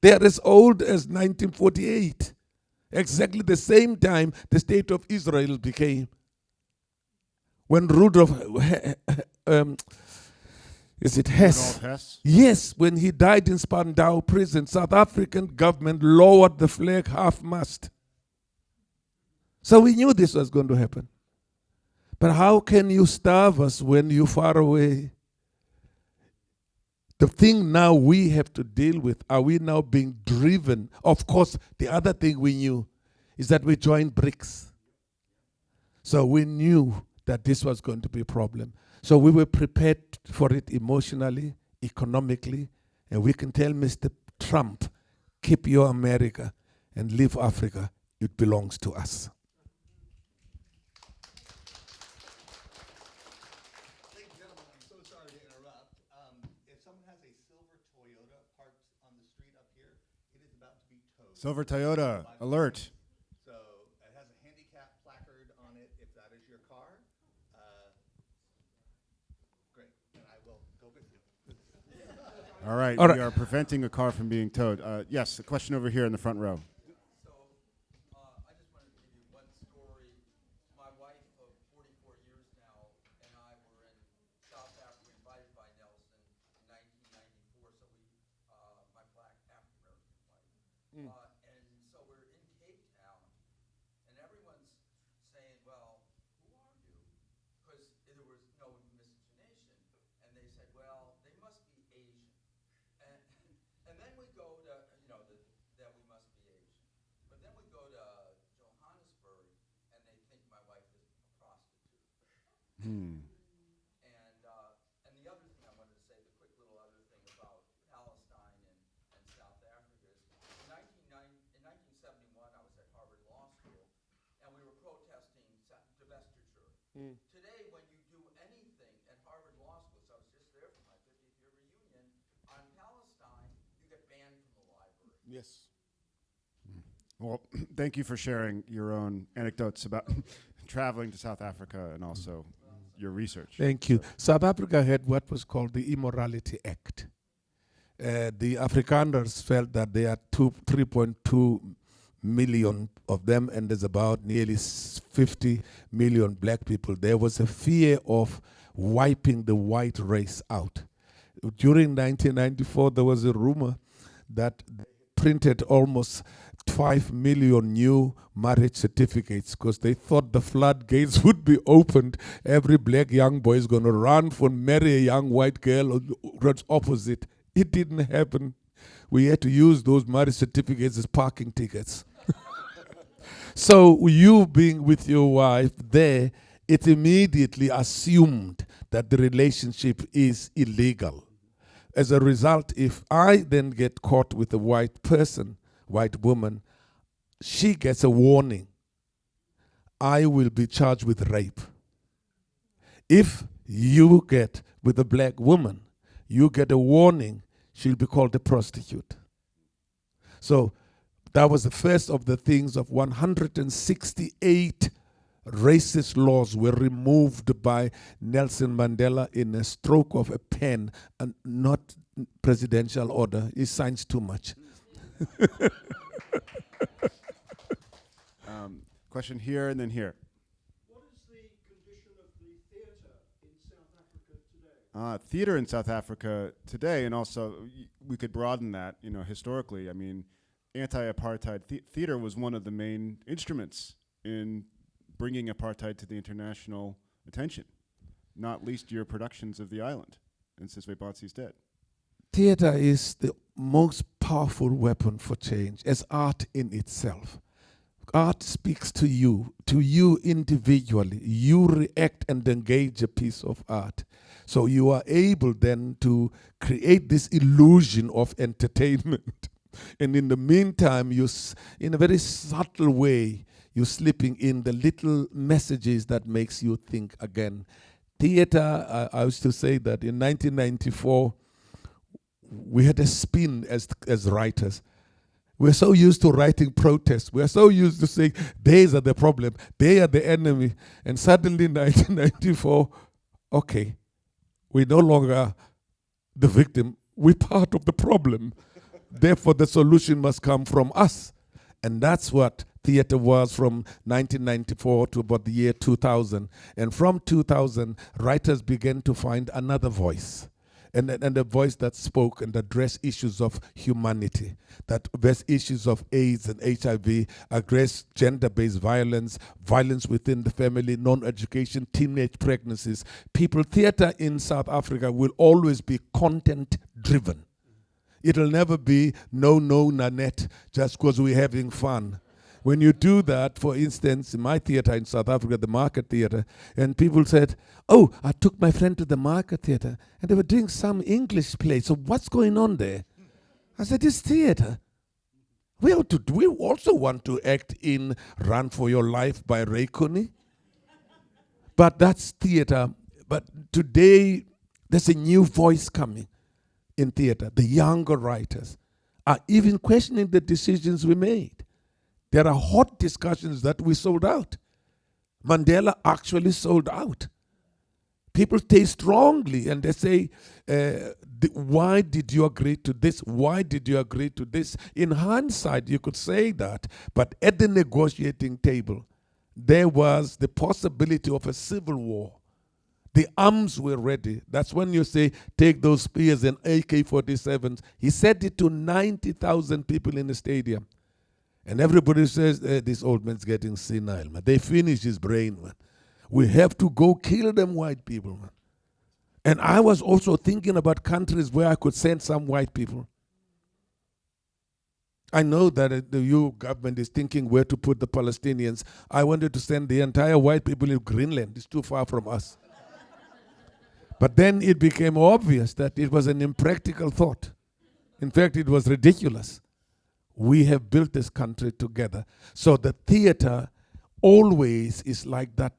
They're as old as 1948. Exactly the same time the state of Israel became. When Rudolf, is it Hess? Rudolf Hess? Yes, when he died in Spandau prison, South African government lowered the flag half-mast. So we knew this was going to happen. But how can you starve us when you're far away? The thing now we have to deal with, are we now being driven? Of course, the other thing we knew is that we joined BRICS. So we knew that this was going to be a problem. So we were prepared for it emotionally, economically, and we can tell Mr. Trump, keep your America and leave Africa. It belongs to us. Ladies and gentlemen, I'm so sorry to interrupt. If someone has a silver Toyota parked on the street up here, it is about to be towed. Silver Toyota, alert. So it has a handicap placard on it if that is your car. Great, and I will go with you. All right, All right. we are preventing a car from being towed. Yes, a question over here in the front row. So, I just wanted to give you one story. My wife of 44 years now and I were in South Africa, invited by Nelson in 1994. So my black African-American wife. And so we're in Cape Town, and everyone's saying, well, who are you? Because there was no miscegenation. And they said, well, they must be Asian. And then we go to, that we must be Asian. But then we go to Johannesburg, and they think my wife is a prostitute. And the other thing I wanted to say, the quick little other thing about Palestine and South Africa is, in 1971, I was at Harvard Law School, and we were protesting divestiture. Today, when you do anything at Harvard Law School, so I was just there for my 50th year reunion, on Palestine, you get banned from the library. Yes. Well, thank you for sharing your own anecdotes about traveling to South Africa and also your research. Thank you. South Africa had what was called the Immorality Act. The Afrikaners felt that there are 3.2 million of them, and there's about nearly 50 million black people. There was a fear of wiping the white race out. During 1994, there was a rumor that they printed almost 5 million new marriage certificates because they thought the floodgates would be opened. Every black young boy is going to run for marry a young white girl, or it's opposite. It didn't happen. We had to use those marriage certificates as parking tickets. So you being with your wife there, it immediately assumed that the relationship is illegal. As a result, if I then get caught with a white person, white woman, she gets a warning. I will be charged with rape. If you get with a black woman, you get a warning, she'll be called a prostitute. So that was the first of the things of 168 racist laws were removed by Nelson Mandela in a stroke of a pen, and not presidential order. He signs too much. Question here and then here. What is the condition of the theatre in South Africa today? Theater in South Africa today, and also we could broaden that, historically. I mean, anti-apartheid theater was one of the main instruments in bringing apartheid to the international attention, not least your productions of The Island and Siswe Batsi's Dead. Theater is the most powerful weapon for change as art in itself. art speaks to you individually. You react and engage a piece of art. So you are able then to create this illusion of entertainment. And in the meantime, in a very subtle way, you're slipping in the little messages that makes you think again. Theater, I used to say that in 1994, we had a spin as writers. We're so used to writing protests. We're so used to saying, these are the problem, they are the enemy. And suddenly in 1994, okay, we're no longer the victim, we're part of the problem. Therefore, the solution must come from us. And that's what theater was from 1994 to about the year 2000. And from 2000, writers began to find another voice. And a voice that spoke and addressed issues of humanity, that addressed issues of AIDS and HIV, addressed gender-based violence, violence within the family, non-education, teenage pregnancies. Theater in South Africa will always be content-driven. It'll never be no, Nanette, just because we're having fun. When you do that, for instance, in my theater in South Africa, the Market Theater, and people said, oh, I took my friend to the Market Theater, and they were doing some English play, so what's going on there? I said, it's theater. We also want to act in Run for Your Life by Ray Cooney. But that's theater. But today, there's a new voice coming in theater. The younger writers are even questioning the decisions we made. There are hot discussions that we sold out. Mandela actually sold out. People say strongly and they say, why did you agree to this? Why did you agree to this? In hindsight, you could say that, but at the negotiating table, there was the possibility of a civil war. The arms were ready. That's when you say, take those spears and AK-47s. He said it to 90,000 people in the stadium. And everybody says, this old man's getting senile, man. They finish his brain, man. We have to go kill them white people, man. And I was also thinking about countries where I could send some white people. I know that the EU government is thinking where to put the Palestinians. I wanted to send the entire white people in Greenland. It's too far from us. But then it became obvious that it was an impractical thought. In fact, it was ridiculous. We have built this country together. So the theater always is like that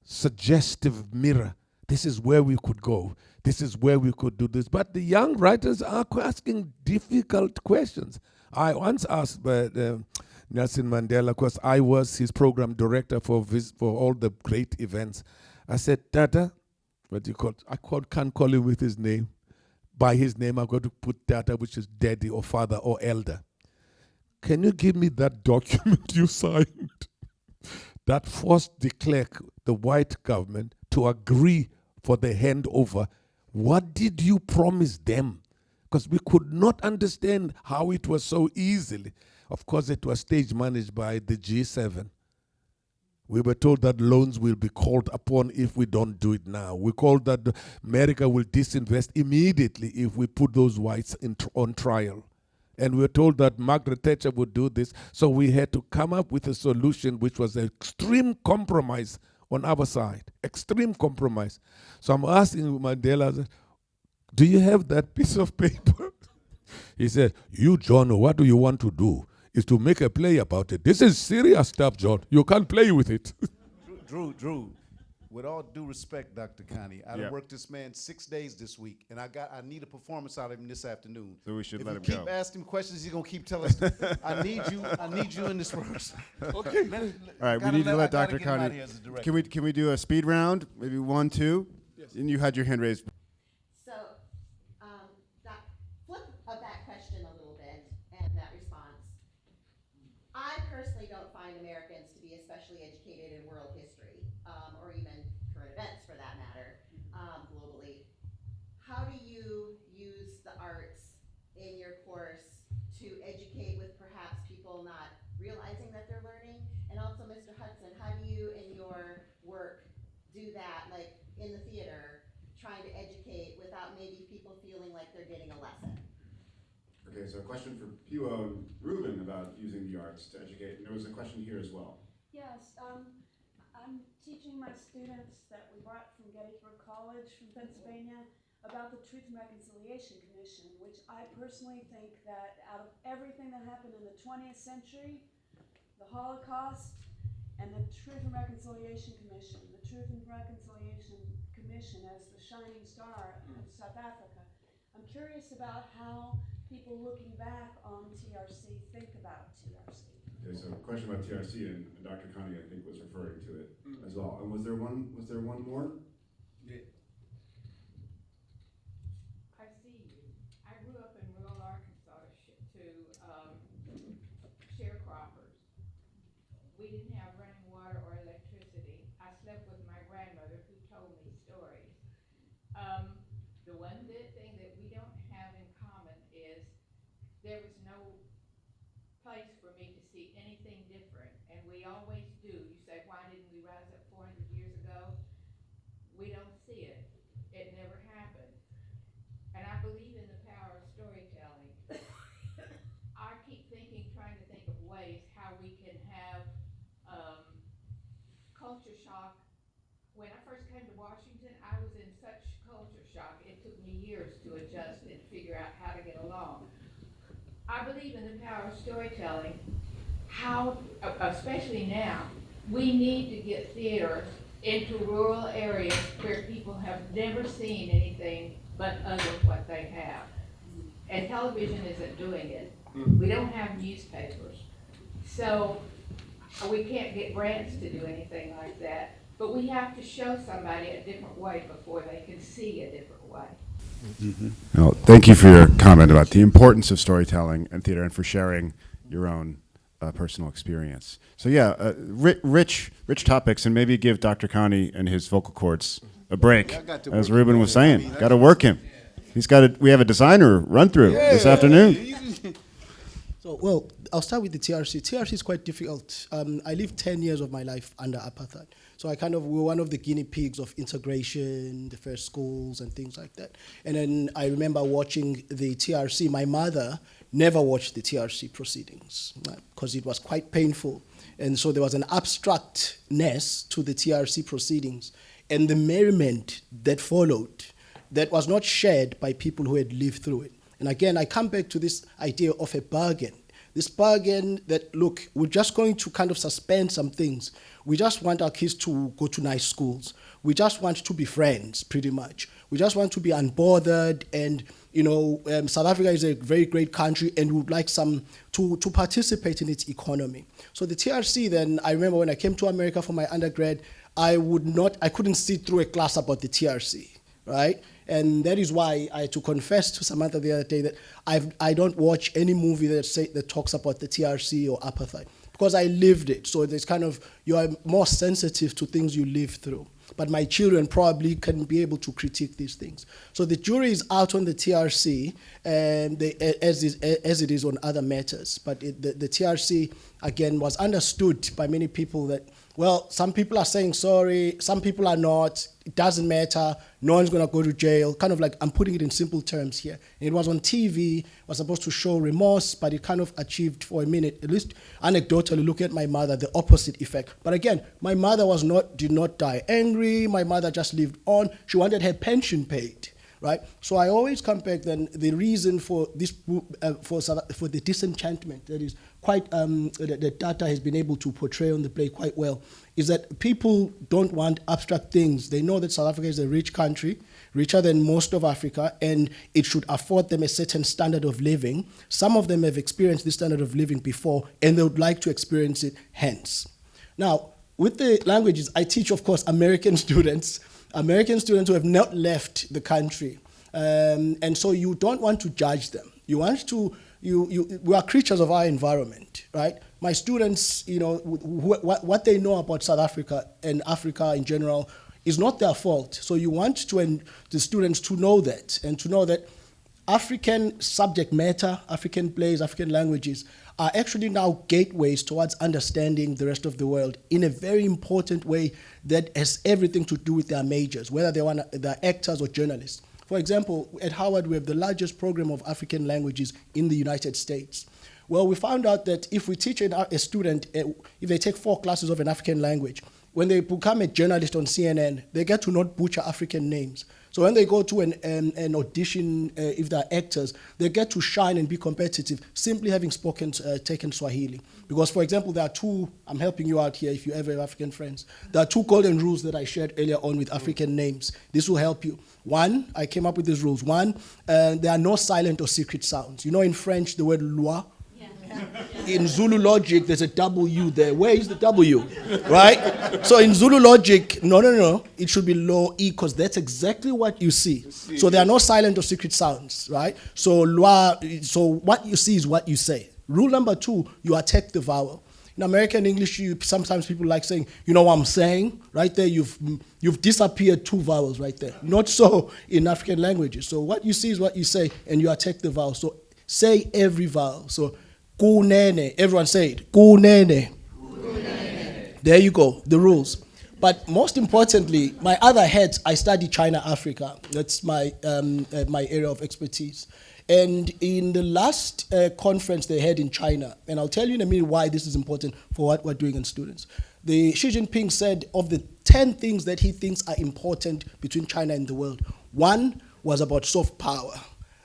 suggestive mirror. This is where we could go. This is where we could do this. But the young writers are asking difficult questions. I once asked Nelson Mandela, because I was his program director for all the great events. I said, Dada, what do you call it? Can't call him with his name. By his name, I'm going to put Dada, which is daddy or father or elder. Can you give me that document you signed that forced de Klerk, the white government, to agree for the handover? What did you promise them? Because we could not understand how it was so easily. Of course, it was stage managed by the G7. We were told that loans will be called upon if we don't do it now. We called that America will disinvest immediately if we put those whites on trial. And we were told that Margaret Thatcher would do this. So we had to come up with a solution which was an extreme compromise on our side. Extreme compromise. So I'm asking Mandela, do you have that piece of paper? He said, you, John, what do you want to do? Is to make a play about it. This is serious stuff, John. You can't play with it. Drew, with all due respect, Dr. Kani, I worked this man 6 days this week, and I need a performance out of him this afternoon. So we should let him If you go. keep asking questions, he's gonna keep telling us, I need you in this verse. Okay. All right, we need to let Dr. Kani. Can we do a speed round? Maybe 1, 2? Yes. And you had your hand raised. So, that flip of that question a little bit and that response. I personally don't find Americans to be especially educated in world history, or even current events for that matter, globally. How do you use the arts in your course to educate with perhaps people not realizing that they're learning? And also, Mr. Hudson, how do you in your work do that, like in the theater, trying to educate without maybe people feeling like they're getting a lesson? Okay, Okay, so a question for Piwo and Ruben about using the arts to educate, and there was a question here as well. Yes, I'm teaching my students that we brought from Gettysburg College from Pennsylvania about the Truth and Reconciliation Commission, which I personally think that out of everything that happened in the 20th century, the Holocaust and the Truth and Reconciliation Commission, the Truth and Reconciliation Commission as the shining star of South Africa. I'm curious about how people looking back on TRC think about TRC. Okay, so a question about TRC, and Dr. Kani, I think, was referring to it as well. And was there one more? Yeah. I see you. I grew up in rural Arkansas to sharecroppers. We didn't have running water or electricity. I slept with my grandmother who told me stories. The one thing that we don't have in common is there was no place for me to see anything different, and we always do. You say, why didn't we rise up 400 years ago? We don't see it. It never happened. And I believe in the power of storytelling. I keep trying to think of ways how we can have culture shock. When I first came to Washington, I was in such culture shock. It took me years to adjust and figure out how to get along. I believe in the power of storytelling. How, especially now, we need to get theater into rural areas where people have never seen anything but what they have. And television isn't doing it. We don't have newspapers. So we can't get grants to do anything like that. But we have to show somebody a different way before they can see a different way. Well, thank you for your comment about the importance of storytelling and theater, and for sharing your own personal experience. So yeah, rich topics, and maybe give Dr. Kani and his vocal cords a break. As Ruben was saying, got to work him. We have a designer run through this afternoon. So, well, I'll start with the TRC. TRC is quite difficult. I lived 10 years of my life under apartheid. So we were one of the guinea pigs of integration, the first schools and things like that. And then I remember watching the TRC. My mother never watched the TRC proceedings because it was quite painful. And so there was an abstractness to the TRC proceedings and the merriment that followed that was not shared by people who had lived through it. And again, I come back to this idea of a bargain. This bargain that, look, we're just going to kind of suspend some things. We just want our kids to go to nice schools. We just want to be friends, pretty much. We just want to be unbothered. And, South Africa is a very great country, and we would like to participate in its economy. So the TRC then, I remember when I came to America for my undergrad, I couldn't sit through a class about the TRC, right? And that is why I had to confess to Samantha the other day that I don't watch any movie that talks about the TRC or apartheid, because I lived it. So there's you are more sensitive to things you live through. But my children probably can be able to critique these things. So the jury is out on the TRC, and as it is on other matters. But the TRC, again, was understood by many people that, well, some people are saying sorry, some people are not. It doesn't matter. No one's going to go to jail. Kind of like, I'm putting it in simple terms here. It was on TV, was supposed to show remorse, but it kind of achieved for a minute, at least anecdotally, look at my mother, the opposite effect. But again, my mother did not die angry. My mother just lived on. She wanted her pension paid, right? So I always come back then, the reason for this, for the disenchantment that is quite, that Data has been able to portray on the play quite well, is that people don't want abstract things. They know that South Africa is a rich country, richer than most of Africa, and it should afford them a certain standard of living. Some of them have experienced this standard of living before, and they would like to experience it hence. Now, with the languages, I teach, of course, American students who have not left the country. And so you don't want to judge them. You want to, we are creatures of our environment, right? My students, what they know about South Africa and Africa in general is not their fault. So you want the students to know that, and to know that African subject matter, African plays, African languages are actually now gateways towards understanding the rest of the world in a very important way that has everything to do with their majors, whether they're actors or journalists. For example, at Howard, we have the largest program of African languages in the United States. Well, we found out that if we teach a student, if they take 4 classes of an African language, when they become a journalist on CNN, they get to not butcher African names. So when they go to an audition, if they're actors, they get to shine and be competitive simply having taken Swahili. Because, for example, there are 2, I'm helping you out here if you ever have African friends. There are 2 golden rules that I shared earlier on with African names. This will help you. 1, I came up with these rules. 1, there are no silent or secret sounds. You know in French, the word loi? In Zulu logic, there's a W there. Where is the W? Right? So in Zulu logic, no. It should be low E because that's exactly what you see. So there are no silent or secret sounds, right? So what you see is what you say. Rule number 2, you attack the vowel. In American English, sometimes people like saying, you know what I'm saying? Right there, you've disappeared 2 vowels right there. Not so in African languages. So what you see is what you say, and you attack the vowel. So say every vowel. So KUNENE. Everyone say it. KUNENE. There you go, the rules. But most importantly, my other hat, I study China, Africa. That's my area of expertise. And in the last conference they had in China, and I'll tell you in a minute why this is important for what we're doing in students. Xi Jinping said of the 10 things that he thinks are important between China and the world, 1 was about soft power.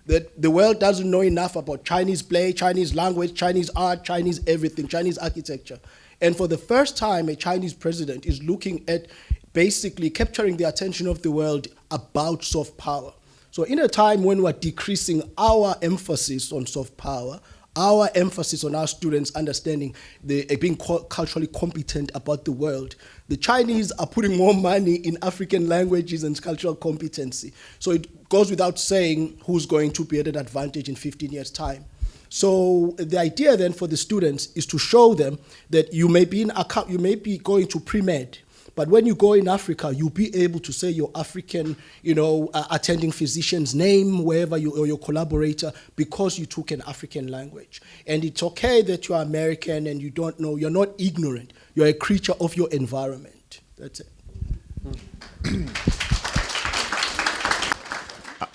That the world doesn't know enough about Chinese play, Chinese language, Chinese art, Chinese everything, Chinese architecture. And for the first time, a Chinese president is looking at basically capturing the attention of the world about soft power. So in a time when we're decreasing our emphasis on soft power, our emphasis on our students understanding being culturally competent about the world, the Chinese are putting more money in African languages and cultural competency. So it goes without saying who's going to be at an advantage in 15 years' time. So the idea then for the students is to show them that you may be going to pre-med, but when you go in Africa, you'll be able to say your African, attending physician's name, wherever or your collaborator, because you took an African language. And it's okay that you're American and you don't know, you're not ignorant. You're a creature of your environment. That's it.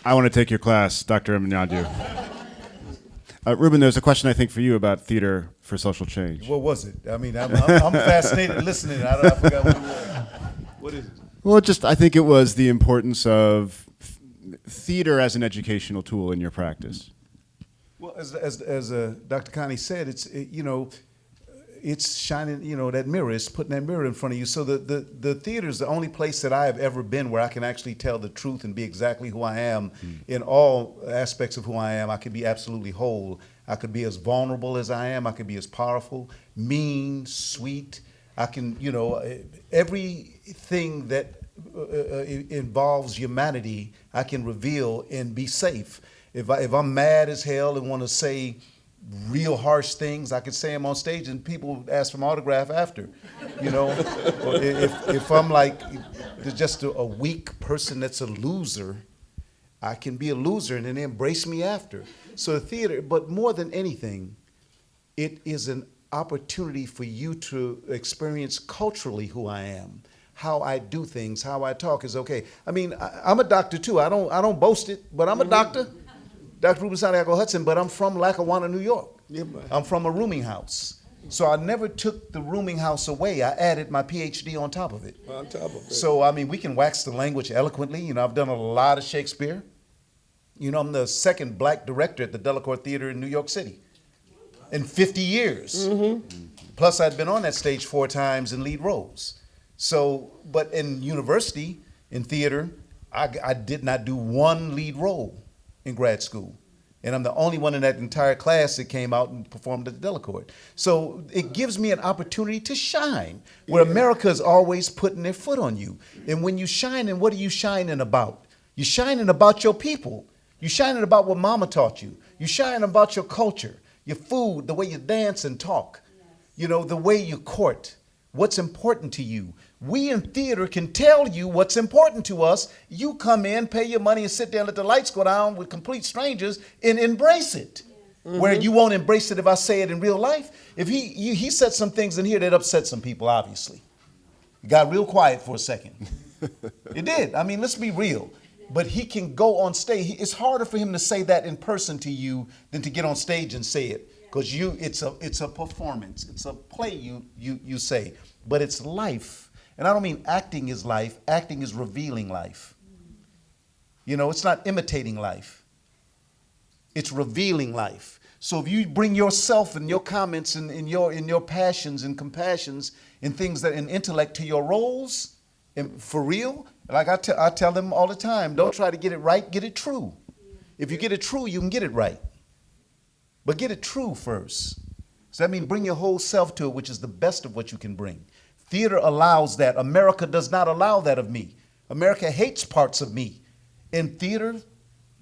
I want to take your class, Dr. Mnyadu. Ruben, there's a question I think for you about theater for social change. What was it? I mean, I'm fascinated listening. I forgot what it was. What is it? Well, I think it was the importance of theater as an educational tool in your practice. Well, as Dr. Kani said, it's shining, that mirror, it's putting that mirror in front of you. So the theater is the only place that I have ever been where I can actually tell the truth and be exactly who I am in all aspects of who I am. I can be absolutely whole. I could be as vulnerable as I am. I could be as powerful, mean, sweet. I can, everything that involves humanity, I can reveal and be safe. If I'm mad as hell and want to say real harsh things, I could say them on stage and people ask for my autograph after, Or if I'm like just a weak person that's a loser, I can be a loser and then they embrace me after. So the theater, but more than anything, it is an opportunity for you to experience culturally who I am. How I do things, how I talk is okay. I mean, I'm a doctor too. I don't boast it, but I'm a doctor. Dr. Ruben Santiago-Hudson, but I'm from Lackawanna, New York. Yeah, I'm from a rooming house. So I never took the rooming house away. I added my PhD on top of it. On top of it. So, I mean, we can wax the language eloquently. I've done a lot of Shakespeare. I'm the second black director at the Delacorte Theater in New York City in 50 years. Mm-hmm. Plus, I'd been on that stage 4 times in lead roles. So, but in university, in theater, I did not do 1 lead role in grad school. And I'm the only one in that entire class that came out and performed at the Delacorte. So it gives me an opportunity to shine, where America is always putting their foot on you. And when you shine, and what are you shining about? You're shining about your people. You're shining about what mama taught you. You're shining about your culture, your food, the way you dance and talk, the way you court, what's important to you. We in theater can tell you what's important to us. You come in, pay your money, and sit there and let the lights go down with complete strangers and embrace it. Mm-hmm. Where you won't embrace it if I say it in real life. If he said some things in here that upset some people, obviously. It got real quiet for a second. It did. I mean, let's be real. But he can go on stage. It's harder for him to say that in person to you than to get on stage and say it. Because it's a performance. It's a play you say. But it's life. And I don't mean acting is life. Acting is revealing life. You know, it's not imitating life. It's revealing life. So if you bring yourself and your comments and in your passions and compassions and things that in intellect to your roles, and for real, like I tell them all the time, don't try to get it right, get it true. If you get it true, you can get it right. But get it true first. So that means bring your whole self to it, which is the best of what you can bring. Theater allows that. America does not allow that of me. America hates parts of me. And theater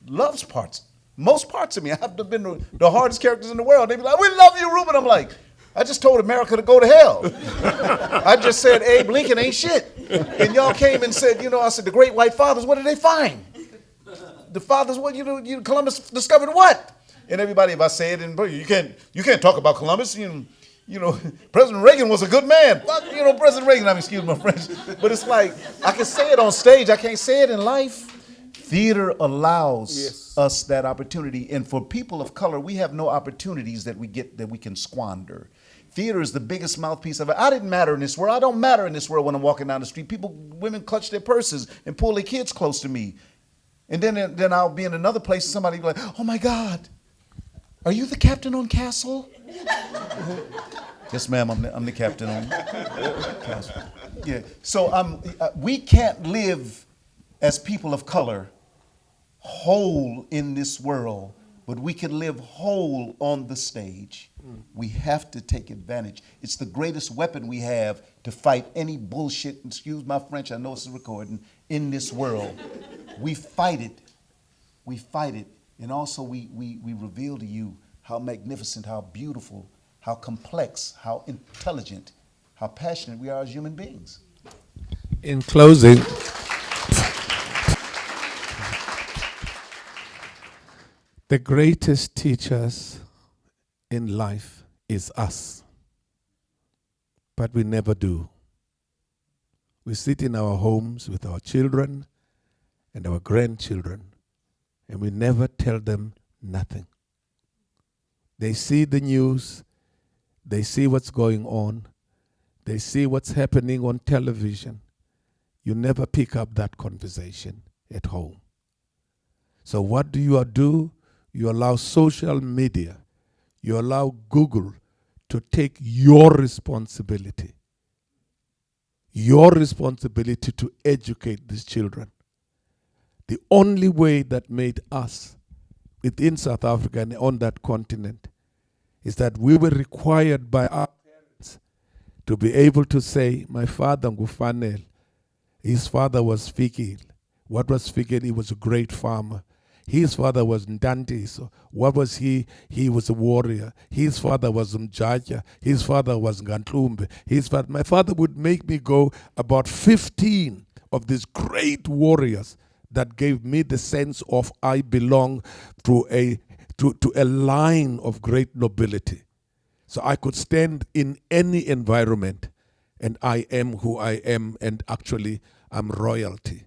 loves parts. Most parts of me. I've been the hardest characters in the world. They be like, we love you, Ruben. I'm like, I just told America to go to hell. I just said Abe Lincoln ain't shit. And y'all came and said, you know, I said, the great white fathers, what did they find? The fathers, what, Columbus discovered what? And everybody, if I say it, and you can't talk about Columbus. You know, President Reagan was a good man. Well, you know, President Reagan, excuse my French. But it's like, I can say it on stage. I can't say it in life. Theater allows us that opportunity. And for people of color, we have no opportunities that we get that we can squander. Theater is the biggest mouthpiece of it. I didn't matter in this world. I don't matter in this world when I'm walking down the street. Women clutch their purses and pull their kids close to me. And then I'll be in another place and somebody will be like, oh my God, are you the captain on Castle? Yes, ma'am, I'm the captain on Castle. Yeah, so we can't live as people of color whole in this world, but we can live whole on the stage. We have to take advantage. It's the greatest weapon we have to fight any bullshit, excuse my French, I know it's a recording, in this world. We fight it. We fight it. And also we reveal to you how magnificent, how beautiful, how complex, how intelligent, how passionate we are as human beings. In closing, the greatest teachers in life is us. But we never do. We sit in our homes with our children and our grandchildren, and we never tell them nothing. They see the news, they see what's going on, they see what's happening on television. You never pick up that conversation at home. So what do? You allow social media, you allow Google to take your responsibility to educate these children. The only way that made us within South Africa and on that continent is that we were required by our parents to be able to say, my father Ngufanel, his father was Fikile. What was Fikile? He was a great farmer. His father was Ndanti. So what was he? He was a warrior. His father was Mjaja. His father was Ngantlumbe. My father would make me go about 15 of these great warriors that gave me the sense of I belong to a line of great nobility. So I could stand in any environment and I am who I am, and actually I'm royalty.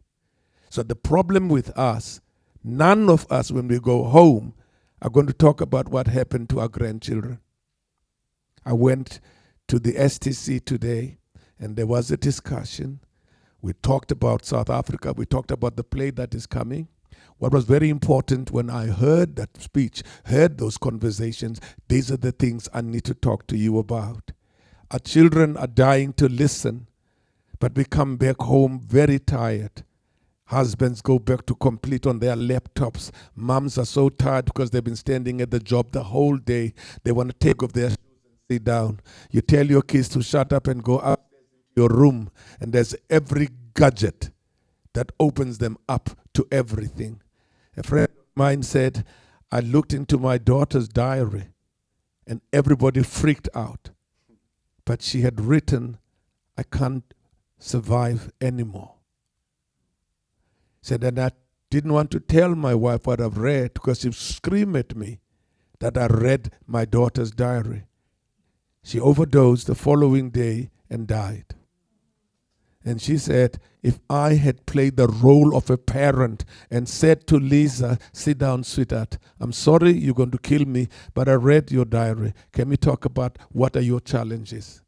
So the problem with us, none of us when we go home are going to talk about what happened to our grandchildren. I went to the STC today and there was a discussion. We talked about South Africa. We talked about the play that is coming. What was very important when I heard that speech, heard those conversations, these are the things I need to talk to you about. Our children are dying to listen, but we come back home very tired. Husbands go back to complete on their laptops. Moms are so tired because they've been standing at the job the whole day. They want to take off their shoes and sit down. You tell your kids to shut up and go up your room, and there's every gadget that opens them up to everything. A friend of mine said, I looked into my daughter's diary and everybody freaked out. But she had written, I can't survive anymore. Said, and I didn't want to tell my wife what I've read because she'd scream at me that I read my daughter's diary. She overdosed the following day and died. And she said, if I had played the role of a parent and said to Lisa, sit down, sweetheart, I'm sorry you're going to kill me, but I read your diary. Can we talk about what are your challenges?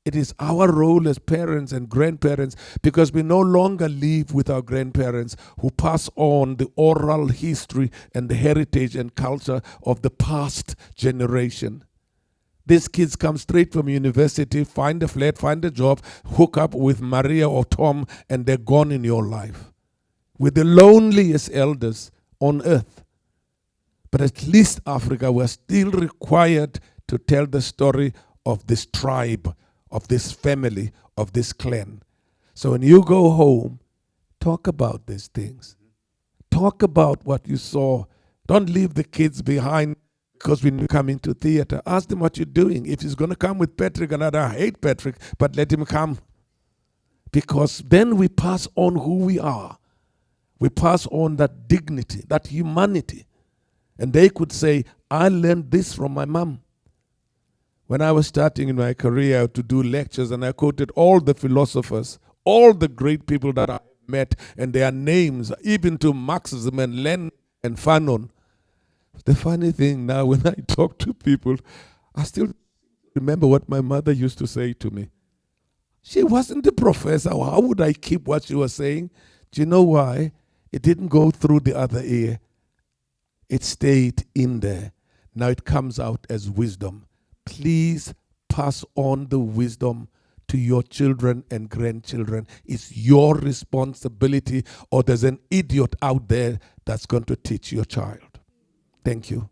It is our role as parents and grandparents, because we no longer live with our grandparents who pass on the oral history and the heritage and culture of the past generation. These kids come straight from university, find a flat, find a job, hook up with Maria or Tom, and they're gone in your life. We're the loneliest elders on earth. But at least Africa, we're still required to tell the story of this tribe, of this family, of this clan. So when you go home, talk about these things. Talk about what you saw. Don't leave the kids behind. Because when you come into theater, ask them what you're doing. If he's going to come with Patrick, and I hate Patrick, but let him come. Because then we pass on who we are. We pass on that dignity, that humanity. And they could say, I learned this from my mom. When I was starting in my career to do lectures, and I quoted all the philosophers, all the great people that I met, and their names, even to Marxism and Lenin and Fanon. The funny thing now, when I talk to people, I still remember what my mother used to say to me. She wasn't a professor. How would I keep what she was saying? Do you know why? It didn't go through the other ear. It stayed in there. Now it comes out as wisdom. Please pass on the wisdom to your children and grandchildren. It's your responsibility, or there's an idiot out there that's going to teach your child. Thank you.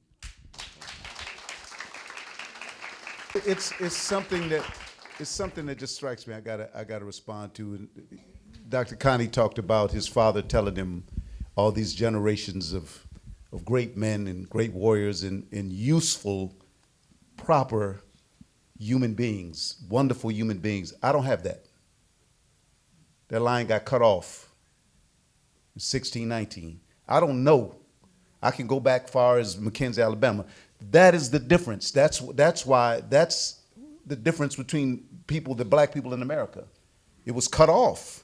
It's something that just strikes me. I gotta respond to. Dr. Kani talked about his father telling him all these generations of great men and great warriors and useful, proper human beings, wonderful human beings. I don't have that. That line got cut off in 1619. I don't know. I can go back far as McKenzie, Alabama. That is the difference. That's the difference between people, the black people in America. It was cut off.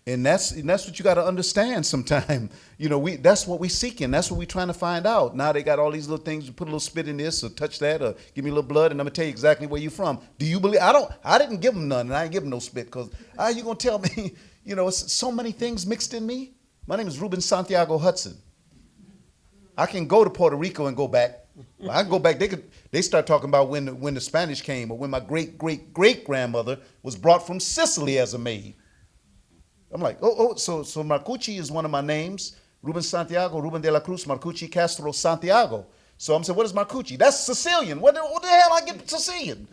And that's what you got to understand sometime. You know, that's what we're seeking. That's what we're trying to find out. Now they got all these little things, you put a little spit in this or touch that or give me a little blood and I'm going to tell you exactly where you're from. Do you believe? I didn't give them none and I ain't give them no spit because how you going to tell me, you know, it's so many things mixed in me. My name is Ruben Santiago-Hudson. I can go to Puerto Rico and go back. I can go back. They start talking about when the Spanish came or when my great-great-great-grandmother was brought from Sicily as a maid. I'm like, so Marcucci is one of my names. Ruben Santiago, Ruben de la Cruz, Marcucci Castro Santiago. So I'm saying, what is Marcucci? That's Sicilian. What the hell I get Sicilian?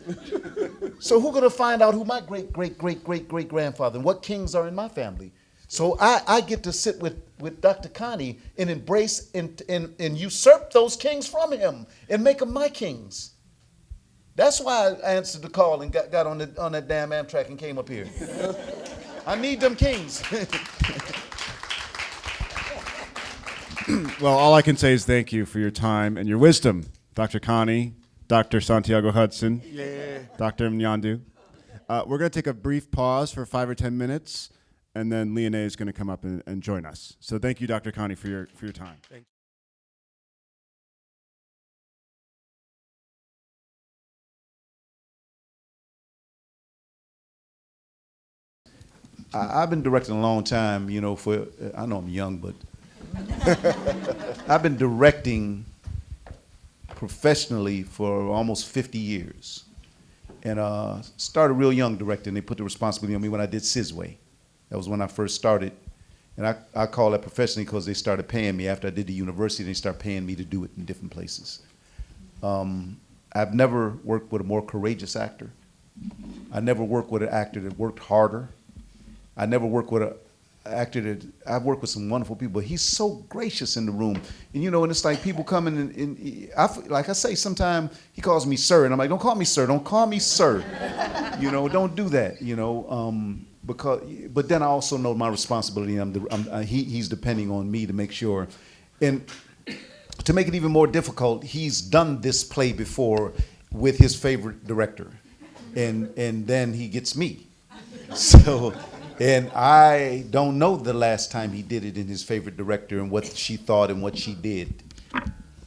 So who's going to find out who my great-great-great-great-grandfather and what kings are in my family? So I get to sit with Dr. Kani and embrace and usurp those kings from him and make them my kings. That's why I answered the call and got on that damn Amtrak and came up here. I need them kings. Well, all I can say is thank you for your time and your wisdom, Dr. Kani, Dr. Santiago-Hudson, Dr. Mnyandu. We're going to take a brief pause for 5 or 10 minutes. And then Leonie is going to come up and join us. So thank you, Dr. Kani, for your time. Thank you. I've been directing a long time, you know, I know I'm young, but I've been directing professionally for almost 50 years. And started real young directing. They put the responsibility on me when I did Sizway. That was when I first started. And I call that professionally because they started paying me after I did the university. They started paying me to do it in different places. I've never worked with a more courageous actor. I never worked with an actor that worked harder. I never worked with an actor that, I've worked with some wonderful people, but he's so gracious in the room. And you know, and it's like people coming and like I say, sometimes he calls me sir, and I'm like, don't call me sir, don't call me sir. You know, don't do that, you know. But then I also know my responsibility. He's depending on me to make sure. And to make it even more difficult, he's done this play before with his favorite director. And then he gets me. So, and I don't know the last time he did it in his favorite director and what she thought and what she did.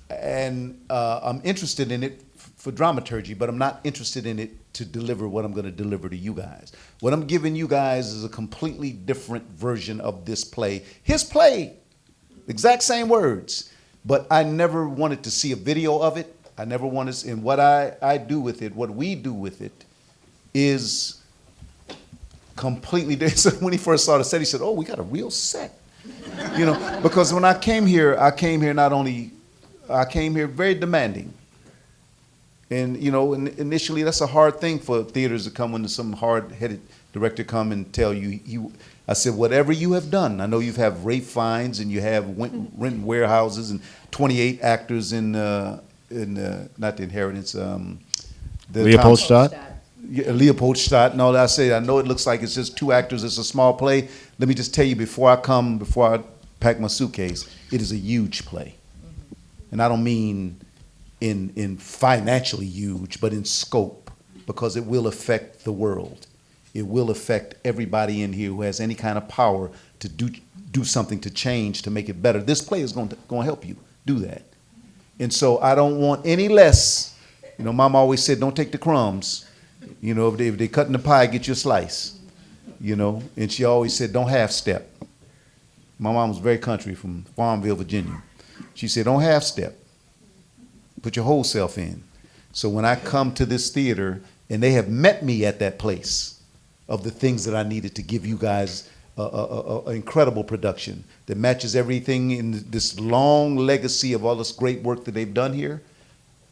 And I'm interested in it for dramaturgy, but I'm not interested in it to deliver what I'm going to deliver to you guys. What I'm giving you guys is a completely different version of this play. His play, exact same words, but I never wanted to see a video of it. I never wanted to, and what I do with it, what we do with it, is completely different. So when he first saw the set, he said, "Oh, we got a real set," you know. Because when I came here not only, I came here very demanding, and you know, initially that's a hard thing for theaters to come when some hard-headed director come and tell you. I said, whatever you have done, I know you have Rafe Fiennes and you have rent warehouses and 28 actors in not the Inheritance, the Leopoldstadt? Leopoldstadt and all that. I say, I know it looks like it's just 2 actors, it's a small play. Let me just tell you before I pack my suitcase, it is a huge play. And I don't mean in financially huge, but in scope, because it will affect the world. It will affect everybody in here who has any kind of power to do something to change, to make it better. This play is going to help you do that. And so I don't want any less. You know, Mom always said, don't take the crumbs. You know, if they cutting the pie, get you a slice. You know, and she always said, don't half step. My mom was very country, from Farmville, Virginia. She said, don't half step. Put your whole self in. So when I come to this theater, and they have met me at that place of the things that I needed to give you guys an incredible production that matches everything in this long legacy of all this great work that they've done here.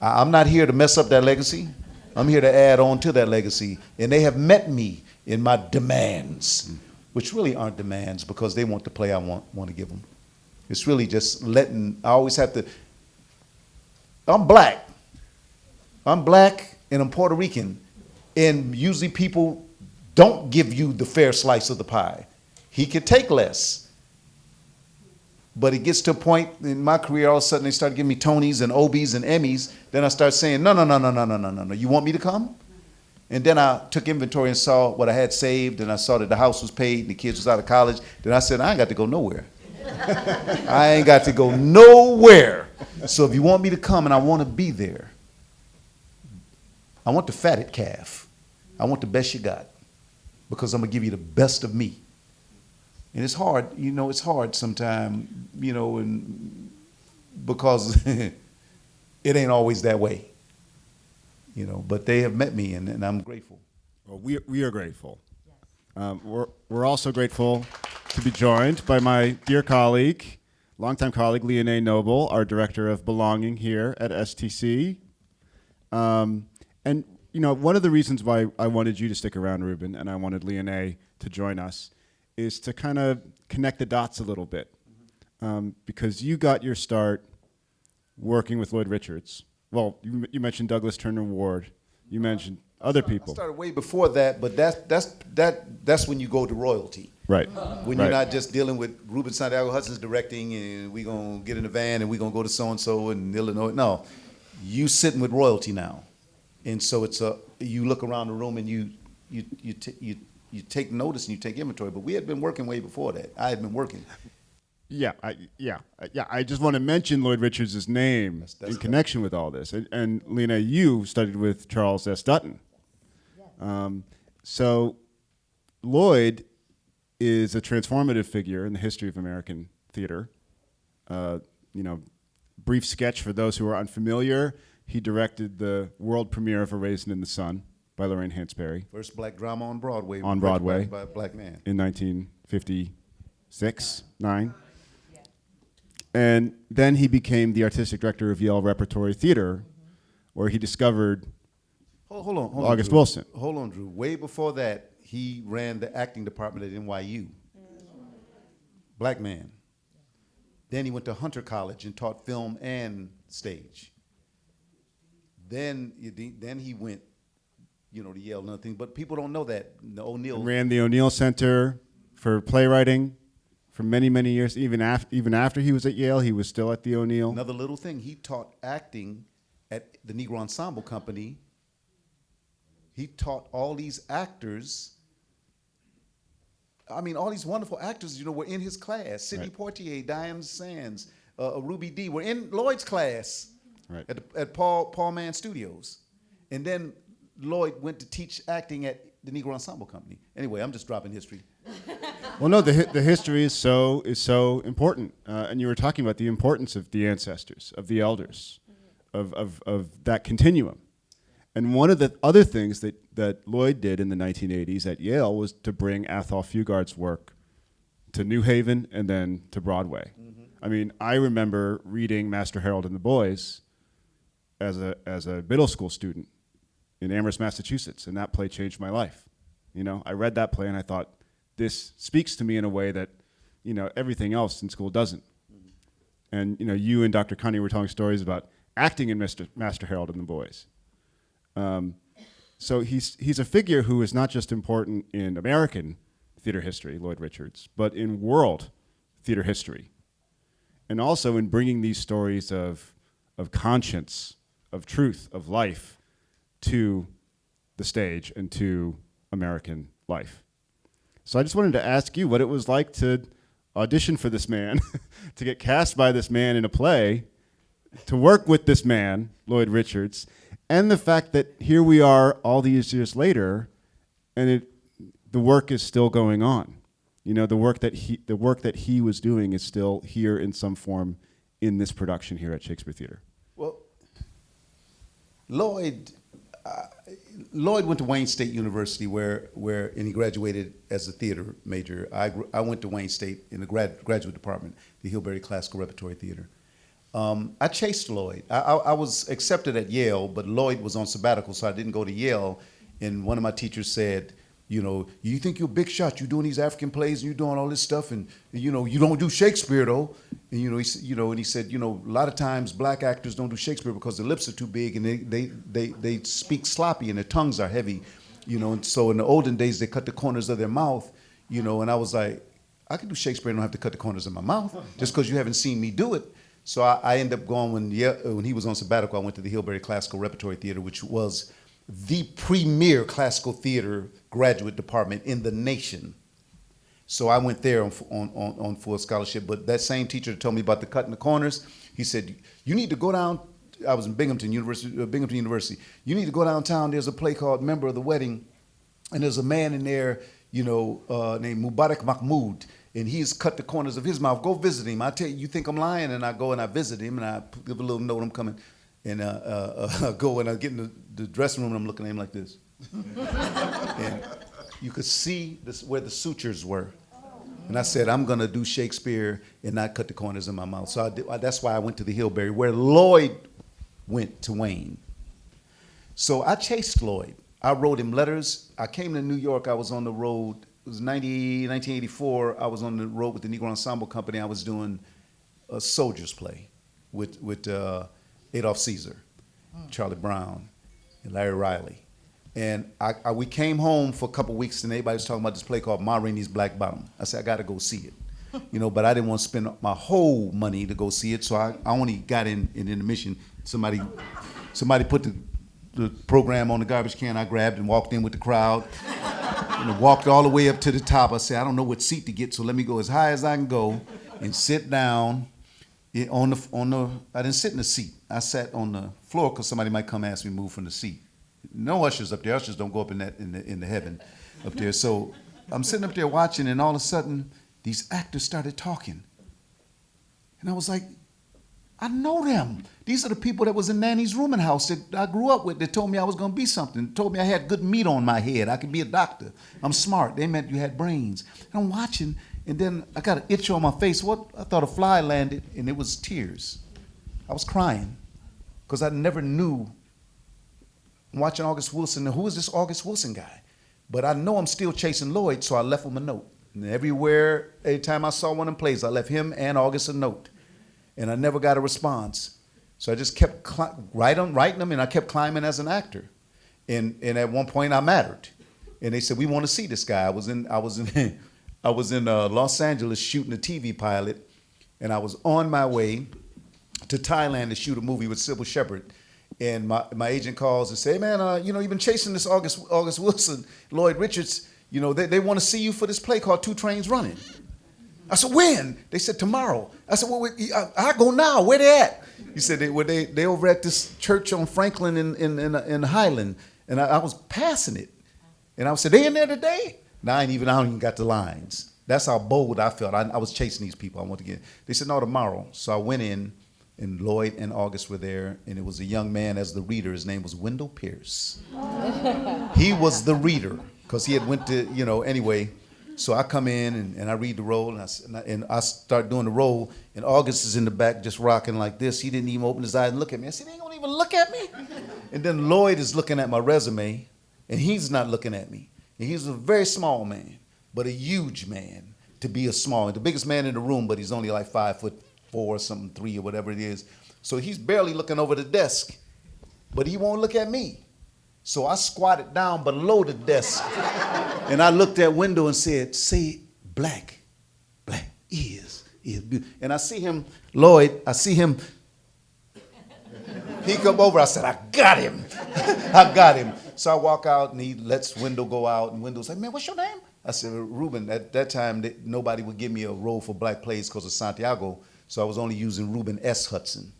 I'm not here to mess up that legacy. I'm here to add on to that legacy. And they have met me in my demands, which really aren't demands because they want the play I want to give them. It's really just letting, I always have to, I'm black and I'm Puerto Rican, and usually people don't give you the fair slice of the pie. He could take less. But it gets to a point in my career, all of a sudden they start giving me Tonys and Obies and Emmys. Then I start saying, no. You want me to come? And then I took inventory and saw what I had saved, and I saw that the house was paid and the kids was out of college. Then I said, I ain't got to go nowhere. I ain't got to go nowhere. So if you want me to come and I want to be there, I want the fatted calf. I want the best you got, because I'm going to give you the best of me. And it's hard, you know, it's hard sometimes, you know, and because it ain't always that way, you know, but they have met me, and I'm grateful. Well, we are grateful. Yes. We're also grateful to be joined by my dear colleague, longtime colleague, Leonie Noble, our director of belonging here at STC. And, you know, one of the reasons why I wanted you to stick around, Ruben, and I wanted Leonie to join us, is to kind of connect the dots a little bit. Because you got your start working with Lloyd Richards. Well, you mentioned Douglas Turner Ward. You mentioned other people. I started way before that, but that's when you go to royalty. Right. When you're not just dealing with Ruben Santiago-Hudson's directing and we're going to get in a van and we're going to go to so-and-so in Illinois. No, you sitting with royalty now. And so you look around the room and you take notice and you take inventory. But we had been working way before that. I had been working. Yeah. I just want to mention Lloyd Richards' name that's in connection with all this. And Lena, you studied with Charles S. Dutton. Yeah. So Lloyd is a transformative figure in the history of American theater. You know, brief sketch for those who are unfamiliar. He directed the world premiere of A Raisin in the Sun by Lorraine Hansberry. First black drama on Broadway. On Broadway. By a black man. In 1956, 9. Yeah. And then he became the artistic director of Yale Repertory Theater, where he discovered Hold on, August Drew. Wilson. Hold on, Drew. Way before that, he ran the acting department at NYU. Black man. Then he went to Hunter College and taught film and stage. Then he went, you know, to Yale and other things. But people don't know that. O'Neill ran the O'Neill Center for playwriting for many, many years. Even after he was at Yale, he was still at the O'Neill. Another little thing, he taught acting at the Negro Ensemble Company. He taught all these actors I mean, all these wonderful actors, you know, were in his class. Sidney Right. Poitier, Diane Sands, Ruby Dee were in Lloyd's class Right. at Paul Mann Studios. And then Lloyd went to teach acting at the Negro Ensemble Company. Anyway, I'm just dropping history. Well, no, the history is so important, and you were talking about the importance of the ancestors, of the elders, of that continuum. And one of the other things that Lloyd did in the 1980s at Yale was to bring Athol Fugard's work to New Haven and then to Broadway. I mean, I remember reading Master Harold and the Boys as a middle school student in Amherst, Massachusetts, and that play changed my life. You know, I read that play and I thought, this speaks to me in a way that, you know, everything else in school doesn't. And, you know, you and Dr. Kani were telling stories about acting in Master Harold and the Boys. So he's a figure who is not just important in American theater history, Lloyd Richards, but in world theater history. And also in bringing these stories of conscience, of truth, of life to the stage and to American life. So I just wanted to ask you what it was like to audition for this man, to get cast by this man in a play, to work with this man, Lloyd Richards, and the fact that here we are all these years later, and the work is still going on. You know, the work that he was doing is still here in some form in this production here at Shakespeare Theater. Well, Lloyd went to Wayne State University and he graduated as a theater major. I went to Wayne State in the graduate department, the Hilberry Classical Repertory Theater. I chased Lloyd. I was accepted at Yale, but Lloyd was on sabbatical, so I didn't go to Yale. And one of my teachers said, you know, you think you're a big shot, you're doing these African plays and you're doing all this stuff, and you know, you don't do Shakespeare though. And he said, a lot of times black actors don't do Shakespeare because their lips are too big and they speak sloppy and their tongues are heavy, you know. And so in the olden days they cut the corners of their mouth, you know. And I was like, I can do Shakespeare and don't have to cut the corners of my mouth just because you haven't seen me do it. So I ended up going when he was on sabbatical. I went to the Hilberry Classical Repertory Theater, which was the premier classical theater graduate department in the nation. So I went there on full scholarship. But that same teacher that told me about the cutting the corners, he said, you need to go down. I was in Binghamton University. You need to go downtown. There's a play called Member of the Wedding, and there's a man in there, named Mubarak Mahmoud, and he's cut the corners of his mouth. Go visit him. I tell you, you think I'm lying? And I go and I visit him, and I give a little note, I'm coming. And go and I get in the dressing room and I'm looking at him like this. And you could see where the sutures were. And I said, I'm going to do Shakespeare and not cut the corners of my mouth. So that's why I went to the Hilberry, where Lloyd went to Wayne. So I chased Lloyd. I wrote him letters. I came to New York. I was on the road. It was 1984. I was on the road with the Negro Ensemble Company. I was doing a soldier's play with Adolph Caesar, Charlie Brown, and Larry Riley. And we came home for a couple weeks and everybody was talking about this play called Ma Rainey's Black Bottom. I said, I got to go see it. But I didn't want to spend my whole money to go see it, so I only got in intermission. Somebody put the program on the garbage can. I grabbed and walked in with the crowd. Walked all the way up to the top. I said, I don't know what seat to get, so let me go as high as I can go and sit down. I didn't sit in the seat. I sat on the floor because somebody might come ask me to move from the seat. No ushers up there. Ushers don't go up in the heaven up there. So I'm sitting up there watching, and all of a sudden, these actors started talking. And I was like, I know them. These are the people that was in Nanny's rooming house that I grew up with that told me I was going to be something, told me I had good meat on my head. I could be a doctor. I'm smart. They meant you had brains. And I'm watching. And then I got an itch on my face. I thought a fly landed, and it was tears. I was crying because I never knew. I'm watching August Wilson. Who is this August Wilson guy? But I know I'm still chasing Lloyd, so I left him a note. And every time I saw one of them plays, I left him and August a note. And I never got a response. So I just kept writing them, and I kept climbing as an actor. And at one point, I mattered. And they said, we want to see this guy. I was in Los Angeles shooting a TV pilot, and I was on my way to Thailand to shoot a movie with Sybil Shepherd. And my agent calls and say, hey man, you've been chasing this August Wilson, Lloyd Richards. You know, they want to see you for this play called Two Trains Running. I said, when? They said, tomorrow. I said, well, I go now. Where they at? He said, they over at this church on Franklin in Highland. And I was passing it. And I said, they in there today? Now I don't even got the lines. That's how bold I felt. I was chasing these people. I want to get. They said, no, tomorrow. So I went in, and Lloyd and August were there, and it was a young man as the reader. His name was Wendell Pierce. He was the reader, because he had went to, anyway. So I come in, and I read the role, and I start doing the role, and August is in the back just rocking like this. He didn't even open his eyes and look at me. I said, he ain't gonna even look at me? And then Lloyd is looking at my resume, and he's not looking at me. And he's a very small man, but a huge man to be a small, the biggest man in the room, but he's only like 5'4" or something, 3 or whatever it is. So he's barely looking over the desk, but he won't look at me. So I squatted down below the desk, and I looked at window and said, say black is beautiful. And I see him, Lloyd, he come over, I said, I got him. I got him. So I walk out, and he lets Wendell go out, and Wendell's like, man, what's your name? I said, Ruben. At that time, nobody would give me a role for black plays because of Santiago, so I was only using Ruben S. Hudson.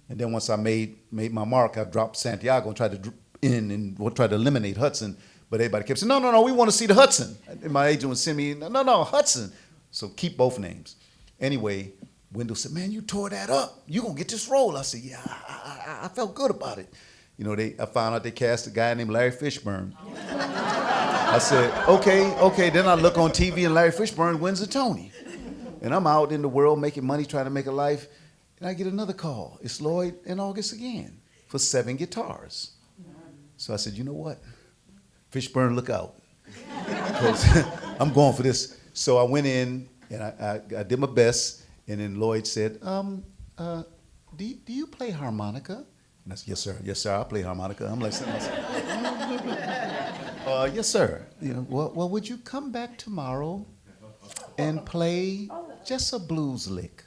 And then once I made my mark, I dropped Santiago and tried to eliminate Hudson. But everybody kept saying, no, we want to see the Hudson. And my agent would send me, no, Hudson. So keep both names. Anyway, Wendell said, man, you tore that up. You going to get this role. I said, yeah, I felt good about it. I found out they cast a guy named Larry Fishburne. I said, okay. Then I look on TV and Larry Fishburne wins a Tony. And I'm out in the world making money, trying to make a life. And I get another call. It's Lloyd and August again for 7 guitars. So I said, you know what? Fishburne, look out. Because I'm going for this. So I went in and I did my best. And then Lloyd said, do you play harmonica? And I said, yes, sir, I play harmonica. I'm like, yes, sir. Well, would you come back tomorrow and play just a blues lick?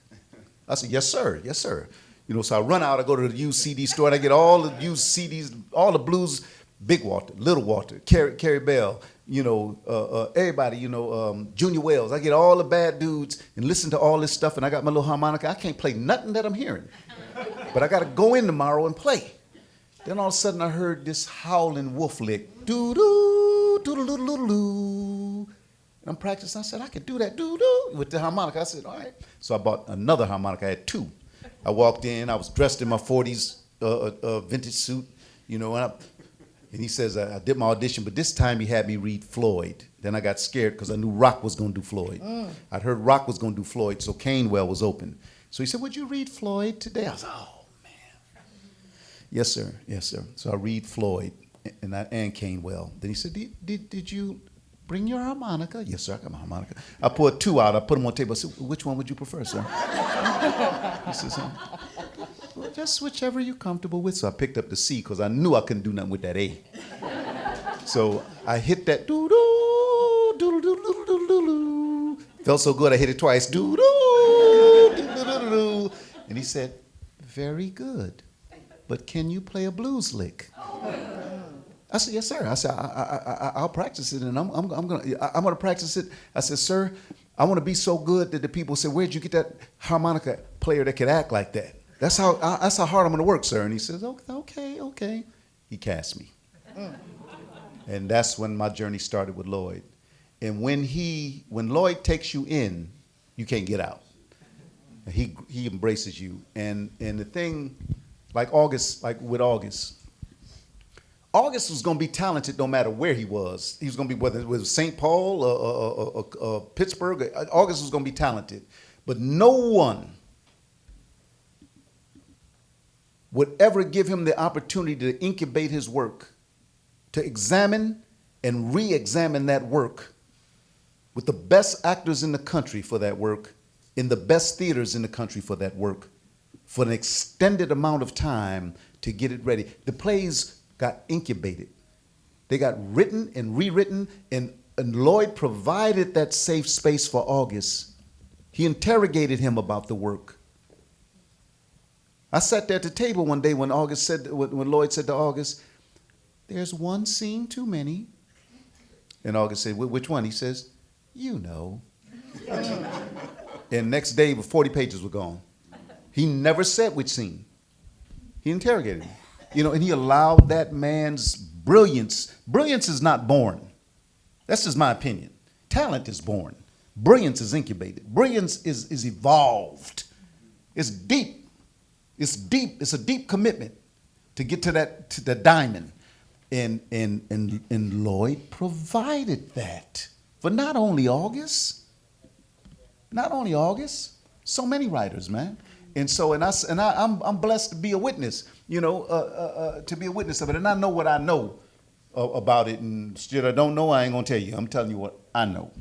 I said, yes, sir. So I run out, I go to the used CD store, and I get all the used CDs, all the blues, Big Walter, Little Walter, Carrie Bell, everybody, Junior Wells. I get all the bad dudes and listen to all this stuff, and I got my little harmonica. I can't play nothing that I'm hearing, but I got to go in tomorrow and play. Then all of a sudden I heard this howling wolf lick, doo-doo, doo-doo-doo-doo-doo. I'm practicing. I said, I could do that doo-doo with the harmonica. I said, all right. So I bought another harmonica. I had 2. I walked in. I was dressed in my 40s vintage suit, and he says, I did my audition, but this time he had me read Floyd. Then I got scared because I knew Rock was going to do Floyd. I'd heard Rock was going to do Floyd, so Canewell was open. So he said, would you read Floyd today? I was like, oh, man. Yes, sir. So I read Floyd and Canewell. Then he said, did you bring your harmonica? Yes, sir, I got my harmonica. I pulled 2 out. I put them on the table. I said, which one would you prefer, sir? He says, well, just whichever you're comfortable with. So I picked up the C because I knew I couldn't do nothing with that A. So I hit that doo-doo, doo-doo-doo-doo-doo-doo. Felt so good, I hit it twice. Doo-doo, doo-doo-doo-doo. And he said, very good. But can you play a blues lick? I said, yes, sir. I said, I'll practice it, and I'm gonna practice it. I said, sir, I want to be so good that the people say, where'd you get that harmonica player that could act like that? That's how hard I'm gonna work, sir. And he says, okay. He cast me, and that's when my journey started with Lloyd. And when Lloyd takes you in, you can't get out. He embraces you, and the thing, like with August was going to be talented no matter where he was. He was going to be, whether it was St. Paul or Pittsburgh, August was going to be talented. But no one would ever give him the opportunity to incubate his work, to examine and re-examine that work with the best actors in the country for that work, in the best theaters in the country for that work, for an extended amount of time to get it ready. The plays got incubated. They got written and rewritten, and Lloyd provided that safe space for August. He interrogated him about the work. I sat there at the table one day when Lloyd said to August, there's one scene too many. And August said, which one? He says, you know. And next day, 40 pages were gone. He never said which scene. He interrogated him. You know, and he allowed that man's brilliance. Brilliance is not born. That's just my opinion. Talent is born. Brilliance is incubated. Brilliance is evolved. It's deep. It's deep. It's a deep commitment to get to the diamond. And Lloyd provided that for not only August, so many writers, man. And so, I'm blessed to be a witness, you know, to be a witness of it. And I know what I know about it. And shit I don't know, I ain't gonna tell you. I'm telling you what I know,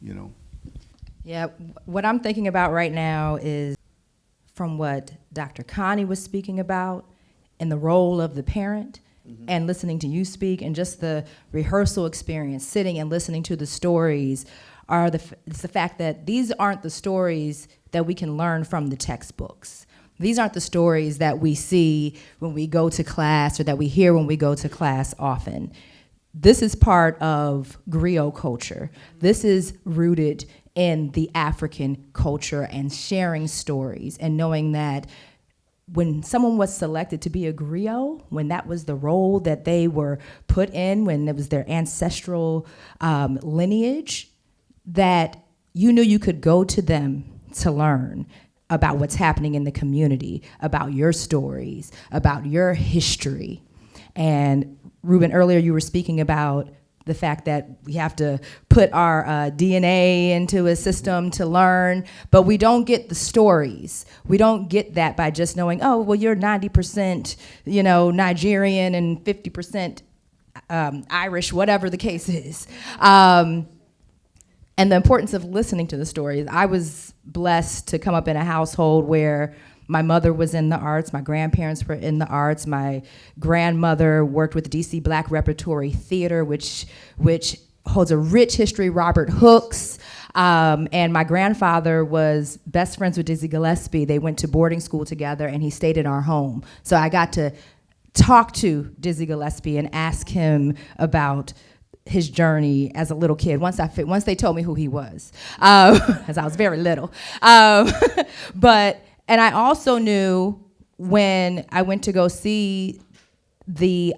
you know. Yeah, what I'm thinking about right now is from what Dr. Kani was speaking about and the role of the parent, and listening to you speak, and just the rehearsal experience, sitting and listening to the stories, it's the fact that these aren't the stories that we can learn from the textbooks. These aren't the stories that we see when we go to class or that we hear when we go to class often. This is part of griot culture. This is rooted in the African culture and sharing stories and knowing that when someone was selected to be a griot, when that was the role that they were put in, when it was their ancestral lineage, that you knew you could go to them to learn about what's happening in the community, about your stories, about your history. And Ruben, earlier you were speaking about the fact that we have to put our DNA into a system to learn, but we don't get the stories. We don't get that by just knowing, oh, well, you're 90%, you know, Nigerian and 50% Irish, whatever the case is. And the importance of listening to the stories. I was blessed to come up in a household where my mother was in the arts, my grandparents were in the arts, my grandmother worked with DC Black Repertory Theater, which holds a rich history, Robert Hooks, and my grandfather was best friends with Dizzy Gillespie. They went to boarding school together and he stayed in our home. So I got to talk to Dizzy Gillespie and ask him about his journey as a little kid. Once they told me who he was, as I was very little. And I also knew when I went to go see there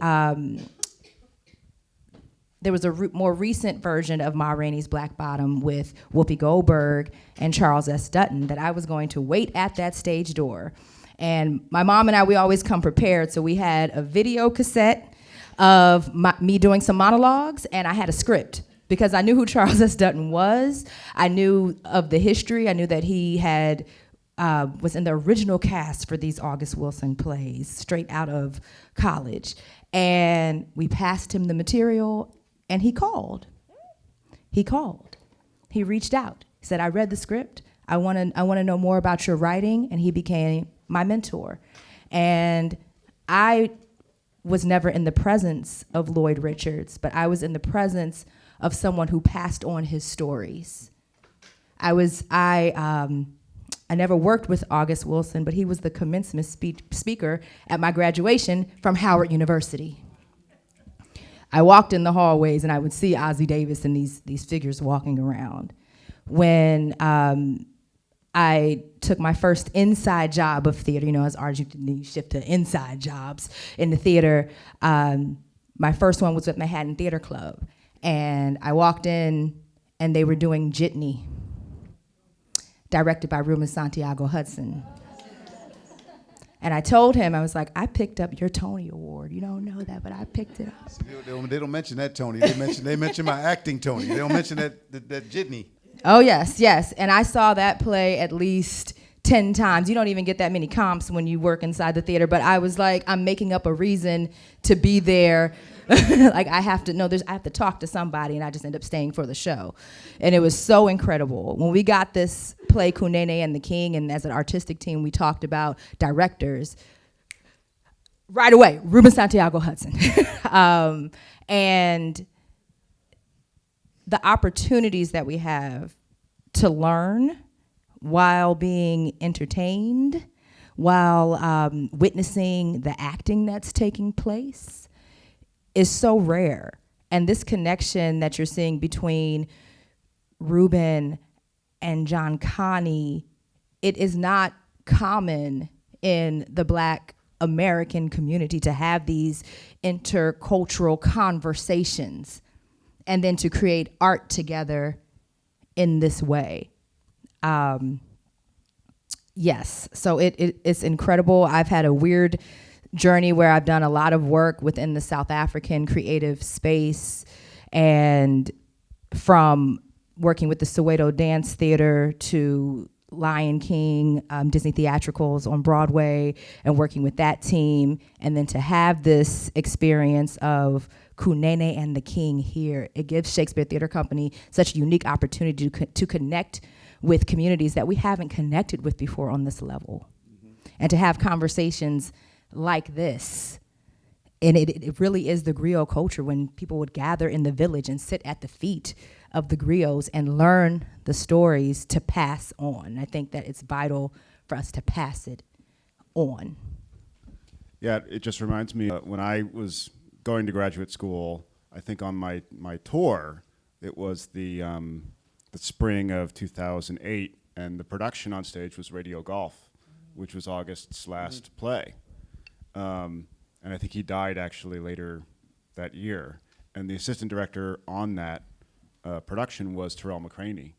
was a more recent version of Ma Rainey's Black Bottom with Whoopi Goldberg and Charles S. Dutton, that I was going to wait at that stage door. And my mom and I, we always come prepared, so we had a video cassette of me doing some monologues, and I had a script because I knew who Charles S. Dutton was. I knew of the history. I knew that he was in the original cast for these August Wilson plays, straight out of college. And we passed him the material, and he called. He reached out. He said, I read the script. I want to know more about your writing, and he became my mentor. And I was never in the presence of Lloyd Richards, but I was in the presence of someone who passed on his stories. I never worked with August Wilson, but he was the commencement speaker at my graduation from Howard University. I walked in the hallways and I would see Ossie Davis and these figures walking around. When I took my first inside job of theater, you know, as artists you shift to inside jobs in the theater, my first one was with Manhattan Theater Club. And I walked in and they were doing Jitney, directed by Ruben Santiago-Hudson. And I told him, I was like, I picked up your Tony Award. You don't know that, but I picked it up. They don't mention that Tony. They mention my acting Tony. They don't mention that Jitney. Oh, yes. And I saw that play at least 10 times. You don't even get that many comps when you work inside the theater, but I was like, I'm making up a reason to be there. Like I have to talk to somebody, and I just end up staying for the show. And it was so incredible. When we got this play, Kunene and the King, and as an artistic team, we talked about directors. Right away, Ruben Santiago-Hudson. And the opportunities that we have to learn while being entertained, while witnessing the acting that's taking place, is so rare. And this connection that you're seeing between Ruben and John Kani, it is not common in the Black American community to have these intercultural conversations and then to create art together in this way. Yes, so it's incredible. I've had a weird journey where I've done a lot of work within the South African creative space, and from working with the Soweto Dance Theater to Lion King, Disney theatricals on Broadway, and working with that team, and then to have this experience of KUNENE and the King here, it gives Shakespeare Theater Company such a unique opportunity to connect with communities that we haven't connected with before on this level, and to have conversations like this. And it really is the griot culture, when people would gather in the village and sit at the feet of the griots and learn the stories to pass on. I think that it's vital for us to pass it on. Yeah, it just reminds me when I was going to graduate school, I think on my tour, it was the spring of 2008, and the production on stage was Radio Golf, which was August's last play. And I think he died actually later that year. And the assistant director on that production was Terrell McCraney,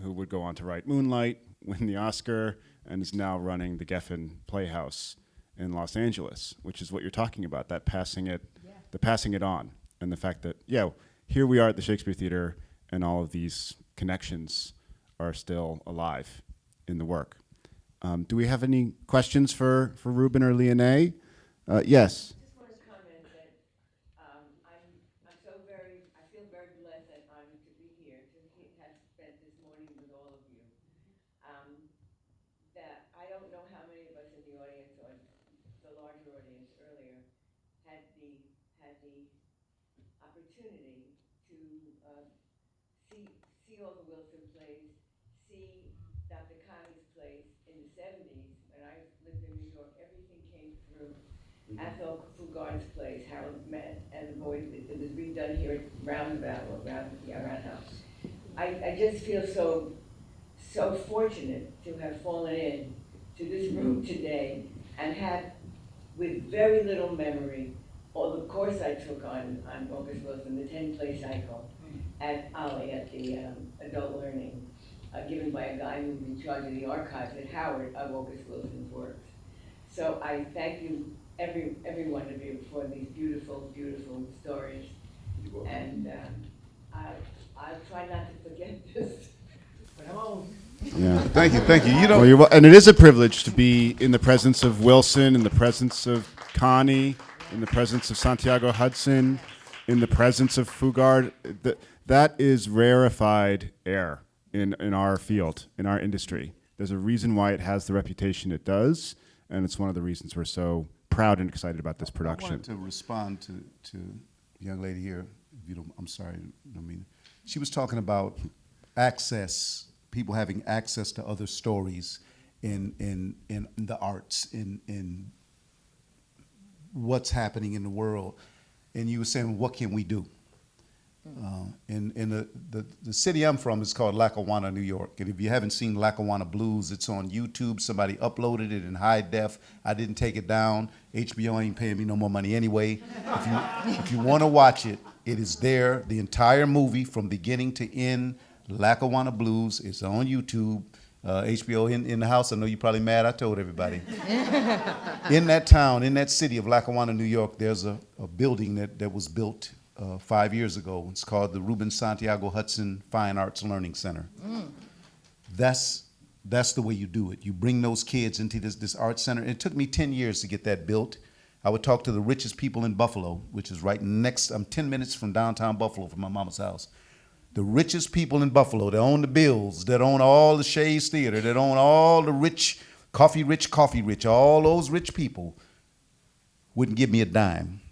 who would go on to write Moonlight, win the Oscar, and is now running the Geffen Playhouse in Los Angeles, which is what you're talking about, that passing it, the passing it on, and the fact that, yeah, here we are at the Shakespeare Theater, and all of these connections are still alive in the work. Do we have any questions for Ruben or Leonie? Yes. I just want to comment that I feel very blessed and honored to be here, have spent this morning with all of you. That I don't know how many of us in the audience, or the larger audience earlier, had the opportunity to see all the Wilson plays, see Dr. Kani's plays in the 70s. When I lived in New York, everything came through Athol Fugard's plays, Harold Met and the Boys. It was redone here at Roundabout, or Roundhouse. I just feel so fortunate to have fallen in to this room today and had, with very little memory, all the course I took on August Wilson, the 10-play cycle at Ollie, at the adult learning, given by a guy who's in charge of the archives at Howard of August Wilson's works. So I thank you, every one of you, for these beautiful, beautiful stories. And I'll try not to forget this. Yeah. Thank you. You know, Well, and it is a privilege to be in the presence of Wilson, in the presence of Kani, in the presence of Santiago-Hudson, in the presence of Fugard. That is rarefied air in our field, in our industry. There's a reason why it has the reputation it does, and it's one of the reasons we're so proud and excited about this production. I wanted to respond to the young lady here. If you don't, I'm sorry. I mean, she was talking about access, people having access to other stories in the arts, in what's happening in the world, and you were saying, what can we do? In the city I'm from is called Lackawanna, New York. And if you haven't seen Lackawanna Blues, it's on YouTube. Somebody uploaded it in high def. I didn't take it down. HBO ain't paying me no more money anyway. If you want to watch it, it is there. The entire movie from beginning to end, Lackawanna Blues, is on YouTube. HBO in the house. I know you're probably mad I told everybody. In that town, in that city of Lackawanna, New York, there's a building that was built 5 years ago. It's called the Ruben Santiago-Hudson Fine Arts Learning Center. That's the way you do it. You bring those kids into this art center. It took me 10 years to get that built. I would talk to the richest people in Buffalo, which is right next. I'm 10 minutes from downtown Buffalo from my mama's house. The richest people in Buffalo that own the Bills, that own all the Shays Theater, that own all the rich, coffee rich, all those rich people wouldn't give me a dime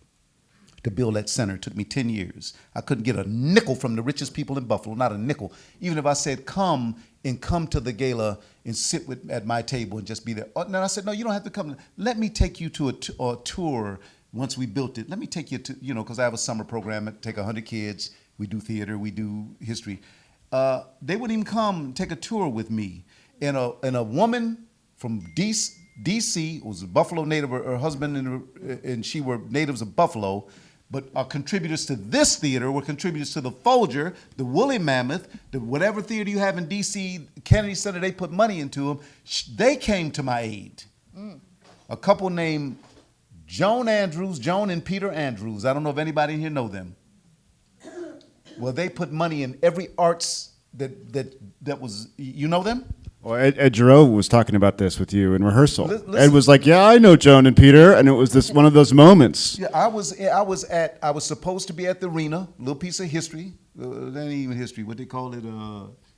to build that center. It took me 10 years. I couldn't get a nickel from the richest people in Buffalo, not a nickel. Even if I said, come to the gala and sit at my table and just be there. And then I said, no, you don't have to come. Let me take you to a tour once we built it, let me take you to, because I have a summer program, I take 100 kids, we do theater, we do history. They wouldn't even come take a tour with me. And a woman from D.C. was a Buffalo native, her husband and she were natives of Buffalo, but our contributors to this theater were contributors to the Folger, the Woolly Mammoth, whatever theater you have in D.C., Kennedy Center, they put money into them. They came to my aid. A couple named Joan and Peter Andrews. I don't know if anybody in here know them. Well, they put money in every arts that was, you know them? Well, Ed Giroux was talking about this with you in rehearsal. Listen. Ed was like, "Yeah, I know Joan and Peter," and it was this one of those moments. Yeah, I was supposed to be at the arena, a little piece of history. That ain't even history. What they call it?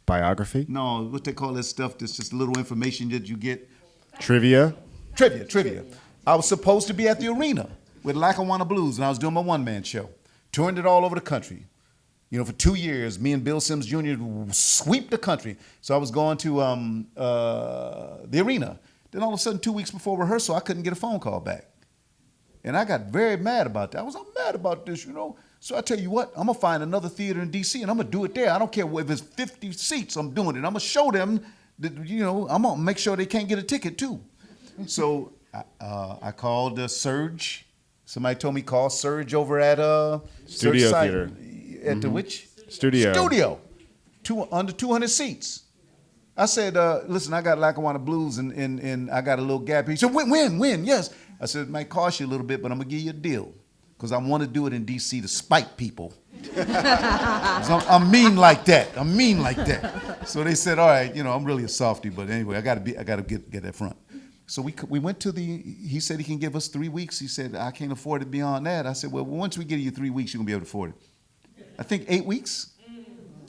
Biography? No, what they call this stuff that's just a little information that you get. Trivia? Trivia. I was supposed to be at the arena with Lackawanna Blues, and I was doing my one-man show. Touring it all over the country. For 2 years, me and Bill Sims Jr. sweep the country. So I was going to the arena. Then all of a sudden, 2 weeks before rehearsal, I couldn't get a phone call back. And I got very mad about that. I was mad about this, So I tell you what, I'm going to find another theater in D.C. and I'm going to do it there. I don't care if it's 50 seats, I'm doing it. I'm going to show them that, I'm going to make sure they can't get a ticket too. So I called Surge. Somebody told me call Surge over at Studio Surge Theater. At the which? Studio. Under 200 seats. I said, listen, I got Lackawanna Blues and I got a little gap here. He said, when? Yes. I said, it might cost you a little bit, but I'm going to give you a deal. Because I want to do it in D.C. to spite people. I'm mean like that. So they said, all right, I'm really a softie, but anyway, I got to get that front. So we went to he said he can give us 3 weeks. He said, I can't afford it beyond that. I said, well, once we give you 3 weeks, you're going to be able to afford it. I think 8 weeks.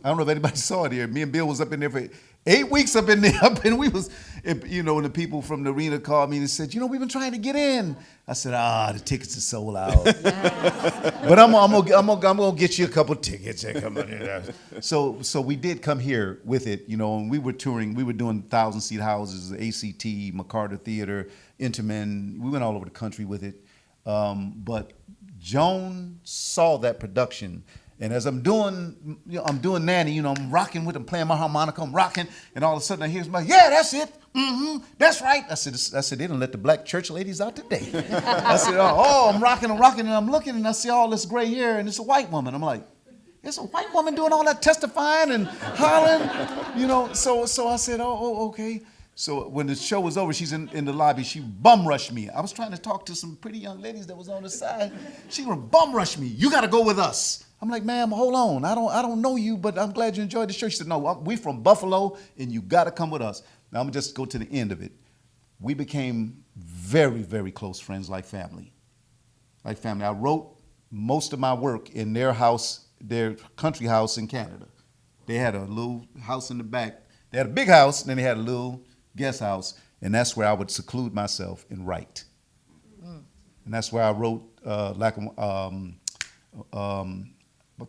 I don't know if anybody saw it here. Me and Bill was up in there for 8 weeks up in there. And we was, and the people from the arena called me and said, we've been trying to get in. I said, the tickets are sold out. But I'm gonna get you a couple tickets. So we did come here with it, and we were touring. We were doing 1,000-seat houses, ACT, McCarter Theater, Intamin. We went all over the country with it. But Joan saw that production. And as I'm doing Nanny, I'm rocking with him, playing my harmonica, I'm rocking, and all of a sudden I hear somebody, yeah, that's it, that's right. I said, they didn't let the black church ladies out today. I said, I'm rocking, and I'm looking, and I see all this gray hair, and it's a white woman. I'm like, it's a white woman doing all that testifying and hollering, So I said, okay. So when the show was over, she's in the lobby. She bum rushed me. I was trying to talk to some pretty young ladies that was on the side. She would bum rush me. You got to go with us. I'm like, ma'am, hold on. I don't know you, but I'm glad you enjoyed the show. She said, no, we from Buffalo, and you got to come with us. Now I'm gonna just go to the end of it. We became very, very close friends, like family. Like family. I wrote most of my work in their house, their country house in Canada. They had a little house in the back. They had a big house, and then they had a little guest house, and that's where I would seclude myself and write. And that's where I wrote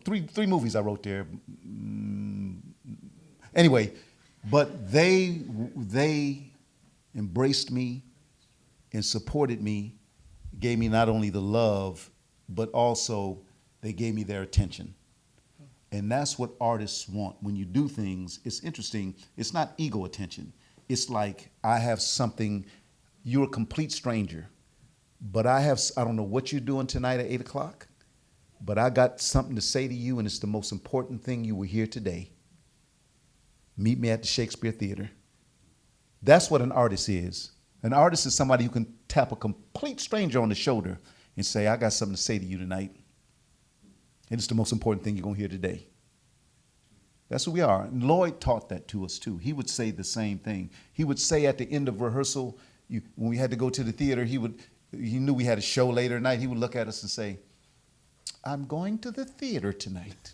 three movies I wrote there. Anyway, but they embraced me and supported me, gave me not only the love, but also they gave me their attention. And that's what artists want. When you do things, it's interesting. It's not ego attention. It's like, I have something, you're a complete stranger, but I don't know what you're doing tonight at 8 o'clock, but I got something to say to you, and it's the most important thing you will hear today. Meet me at the Shakespeare Theater. That's what an artist is. An artist is somebody who can tap a complete stranger on the shoulder and say, I got something to say to you tonight, and it's the most important thing you're going to hear today. That's who we are. And Lloyd taught that to us, too. He would say the same thing. He would say at the end of rehearsal, when we had to go to the theater, he knew we had a show later at night, he would look at us and say, I'm going to the theater tonight.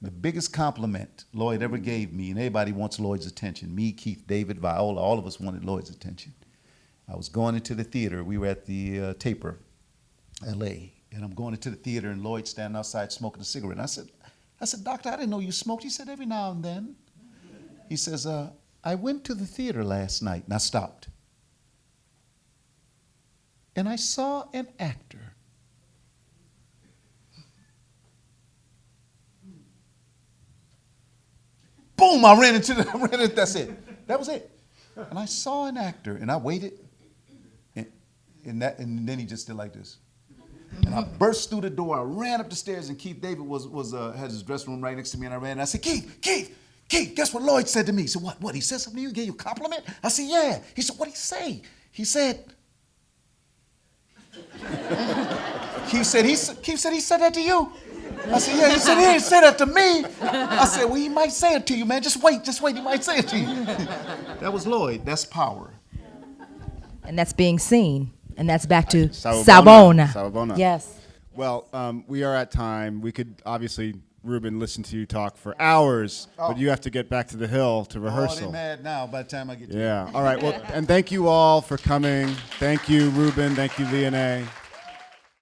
The biggest compliment Lloyd ever gave me, and everybody wants Lloyd's attention. Me, Keith, David, Viola, all of us wanted Lloyd's attention. I was going into the theater. We were at the Taper, L.A., and I'm going into the theater, and Lloyd's standing outside smoking a cigarette. And I said, Doctor, I didn't know you smoked. He said, every now and then. He says, I went to the theater last night, and I stopped. and I saw an actor. Boom, I ran into that's it. That was it. And I saw an actor, and I waited, and then he just did like this. And I burst through the door, I ran up the stairs, and Keith David had his dressing room right next to me, and I ran, and I said, Keith, guess what Lloyd said to me? He said, what, he said something to you? He gave you a compliment? I said, yeah. He said, what'd he say? He said, Keith said he said that to you? I said, yeah, he said he didn't say that to me. I said, well, he might say it to you, man. Just wait, he might say it to you. That was Lloyd. That's power. And that's being seen. And that's back to Sawubona. Sawubona. Yes. Well, we are at time. We could obviously, Ruben, listen to you talk for hours, but you have to get back to the Hill to rehearsal. Oh, they're mad now by the time I get to Yeah. All right. Well, and thank you all for coming. Thank you, Ruben. Thank you, Leonie.